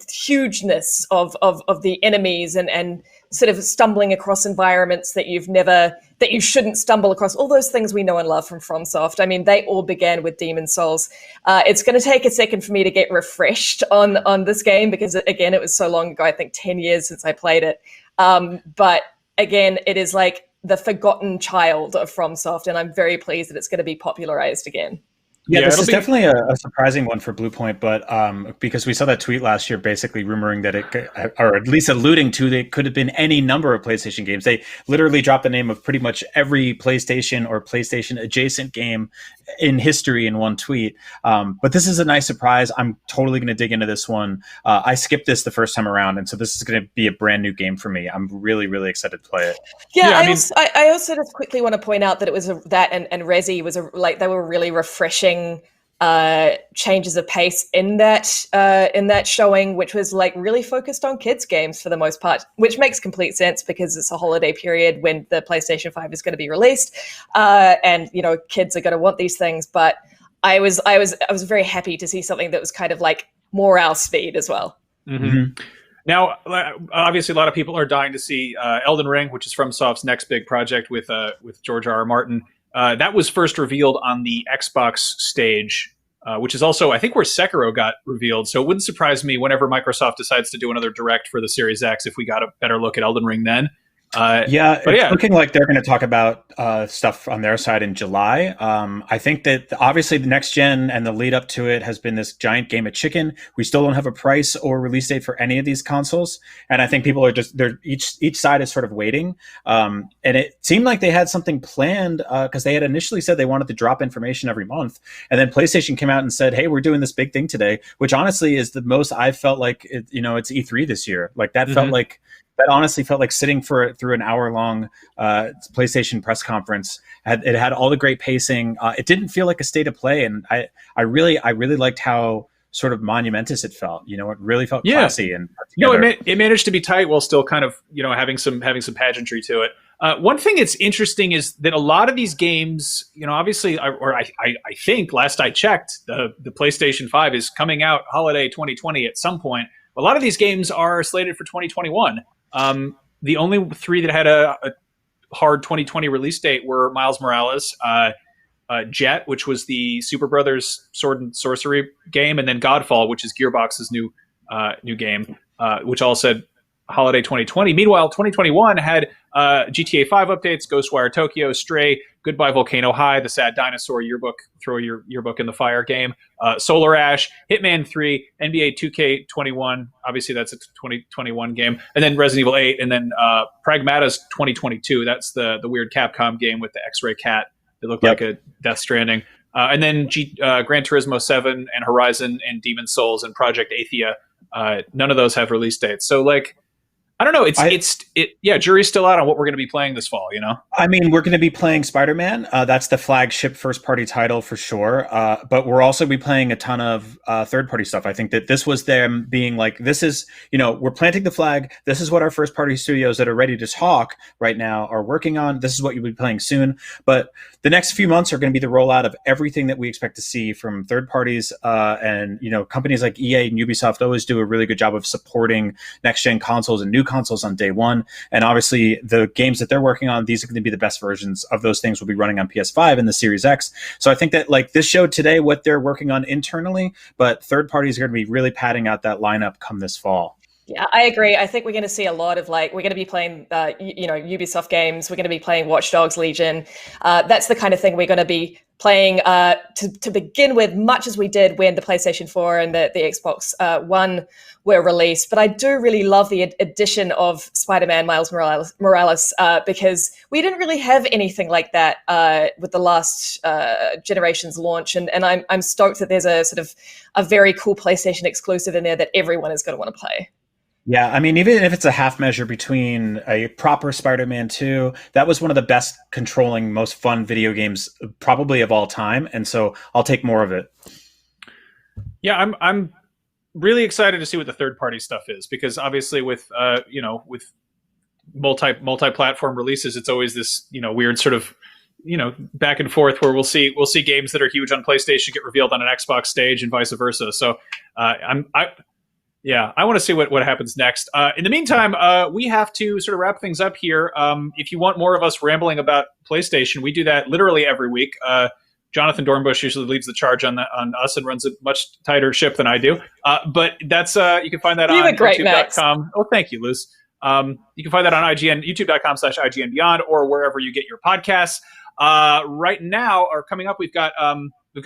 hugeness of the enemies and sort of stumbling across environments that you shouldn't stumble across. All those things we know and love from FromSoft. I mean, they all began with Demon's Souls. It's going to take a second for me to get refreshed on this game because, again, it was so long ago, I think 10 years since I played it. But again, it is like the forgotten child of FromSoft, and I'm very pleased that it's going to be popularized again. Yeah, this is definitely a surprising one for Blue Point, but because we saw that tweet last year basically rumoring that or at least alluding to that it could have been any number of PlayStation games. They literally dropped the name of pretty much every PlayStation or PlayStation adjacent game in history in one tweet. But this is a nice surprise. I'm totally going to dig into this one. I skipped this the first time around, and so this is going to be a brand new game for me. I'm really, really excited to play it. Yeah, I also just quickly want to point out that it was that and Resi was they were really refreshing changes of pace in that showing, which was like really focused on kids games for the most part, which makes complete sense because it's a holiday period when the PlayStation 5 is going to be released, and kids are going to want these things. But I was very happy to see something that was kind of like more our speed as well. Mm-hmm. Now, obviously, a lot of people are dying to see Elden Ring, which is FromSoft's next big project with George R.R. Martin. That was first revealed on the Xbox stage, which is also, I think, where Sekiro got revealed. So it wouldn't surprise me whenever Microsoft decides to do another direct for the Series X if we got a better look at Elden Ring then. It's looking like they're going to talk about stuff on their side in July. I think that obviously the next gen and the lead up to it has been this giant game of chicken. We still don't have a price or release date for any of these consoles, and I think people are each side is sort of waiting. And it seemed like they had something planned because they had initially said they wanted to drop information every month, and then PlayStation came out and said, "Hey, we're doing this big thing today," which honestly is the most I've felt like it's E3 this year. Like that felt like. That honestly felt like sitting through an hour-long PlayStation press conference. It had all the great pacing. It didn't feel like a state of play, and I really liked how sort of monumentous it felt. It really felt classy and put together. It managed to be tight while still kind of having some pageantry to it. One thing that's interesting is that a lot of these games, obviously, I think last I checked, the PlayStation 5 is coming out holiday 2020 at some point. A lot of these games are slated for 2021. The only three that had a hard 2020 release date were Miles Morales, Jet, which was the Super Brothers Sword and Sorcery game, and then Godfall, which is Gearbox's new game, which all said holiday 2020. Meanwhile, 2021 had GTA 5 updates, Ghostwire Tokyo, Stray, Goodbye Volcano High, The Sad Dinosaur Yearbook, throw your yearbook in the fire game, Solar Ash, Hitman 3, NBA 2K21, obviously that's a 2021 game, and then Resident Evil 8, and then Pragmata's 2022. That's the weird Capcom game with the X-ray cat that looked like a Death Stranding. And then Gran Turismo 7 and Horizon and Demon's Souls and Project Athia. None of those have release dates. So I don't know. Jury's still out on what we're going to be playing this fall, I mean, we're going to be playing Spider-Man. That's the flagship first-party title for sure. But we're also be playing a ton of third-party stuff. I think that this was them being like, this is, we're planting the flag. This is what our first-party studios that are ready to talk right now are working on. This is what you'll be playing soon. But the next few months are going to be the rollout of everything that we expect to see from third parties. And, companies like EA and Ubisoft always do a really good job of supporting next-gen consoles and new consoles on day one. And obviously the games that they're working on, these are going to be the best versions of those things will be running on PS5 and the Series X. So I think that like this showed today what they're working on internally, but third parties are going to be really padding out that lineup come this fall. Yeah, I agree. I think we're going to see a lot of we're going to be playing, Ubisoft games. We're going to be playing Watch Dogs Legion. That's the kind of thing we're going to be playing to begin with, much as we did when the PlayStation 4 and the Xbox One were released. But I do really love the addition of Spider-Man Miles Morales because we didn't really have anything like that with the last generation's launch. And I'm stoked that there's a sort of a very cool PlayStation exclusive in there that everyone is going to want to play. Yeah, I mean, even if it's a half measure between a proper Spider-Man 2, that was one of the best controlling, most fun video games probably of all time. And so I'll take more of it. Yeah, I'm really excited to see what the third-party stuff is, because obviously with with multi-platform releases, it's always this weird sort of back and forth where we'll see games that are huge on PlayStation get revealed on an Xbox stage and vice versa. So I want to see what happens next. In the meantime, we have to sort of wrap things up here. If you want more of us rambling about PlayStation, we do that literally every week. Jonathan Dornbush usually leads the charge on us and runs a much tighter ship than I do. But that's you can find that on YouTube.com. Oh, thank you, Liz. You can find that on IGN, youtube.com/IGN Beyond, or wherever you get your podcasts. Right now, or coming up, we've got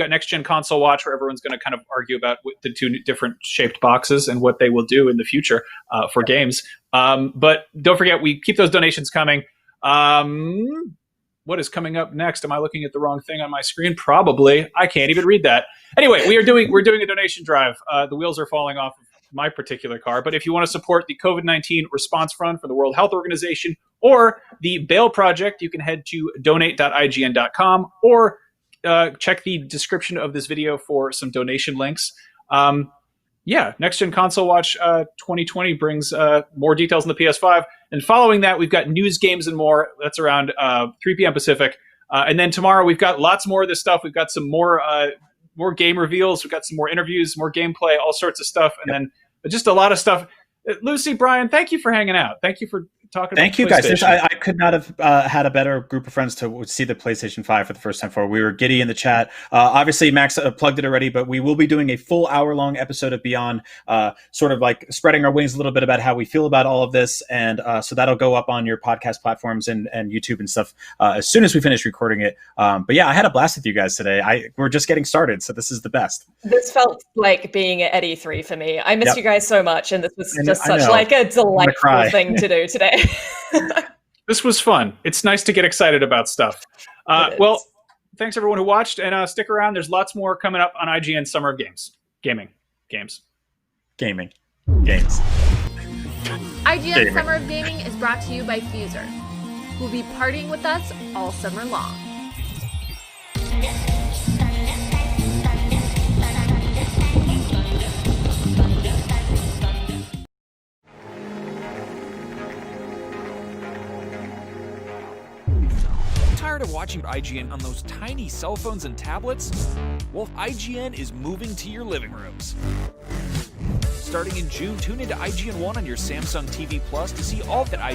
Next Gen Console Watch, where everyone's going to kind of argue about the two different shaped boxes and what they will do in the future for games. But don't forget, we keep those donations coming. What is coming up next? Am I looking at the wrong thing on my screen? Probably. I can't even read that. Anyway, we're doing a donation drive. The wheels are falling off of my particular car. But if you want to support the COVID-19 Response Fund for the World Health Organization or the Bail Project, you can head to donate.ign.com or check the description of this video for some donation links. Next Gen Console Watch 2020 brings more details on the PS5. And following that, we've got news, games, and more. That's around 3 p.m. Pacific. And then tomorrow, we've got lots more of this stuff. We've got some more game reveals. We've got some more interviews, more gameplay, all sorts of stuff. And then just a lot of stuff. Lucy, Brian, thank you for hanging out. Thank you for talking Thank you, guys. I could not have had a better group of friends to see the PlayStation 5 for the first time before. We were giddy in the chat. Obviously, Max plugged it already, but we will be doing a full hour-long episode of Beyond, sort of like spreading our wings a little bit about how we feel about all of this. And so that'll go up on your podcast platforms and YouTube and stuff as soon as we finish recording it. But yeah, I had a blast with you guys today. We're just getting started, so this is the best. This felt like being at E3 for me. I missed you guys so much, and this was just such like a delightful thing to do today. This was fun. It's nice to get excited about stuff. Well, thanks everyone who watched, and stick around. There's lots more coming up on IGN Summer of Gaming. IGN Summer of Gaming is brought to you by Fuser, who will be partying with us all summer long. Tired of watching IGN on those tiny cell phones and tablets? Well, IGN is moving to your living rooms. Starting in June, tune into IGN 1 on your Samsung TV Plus to see all that IGN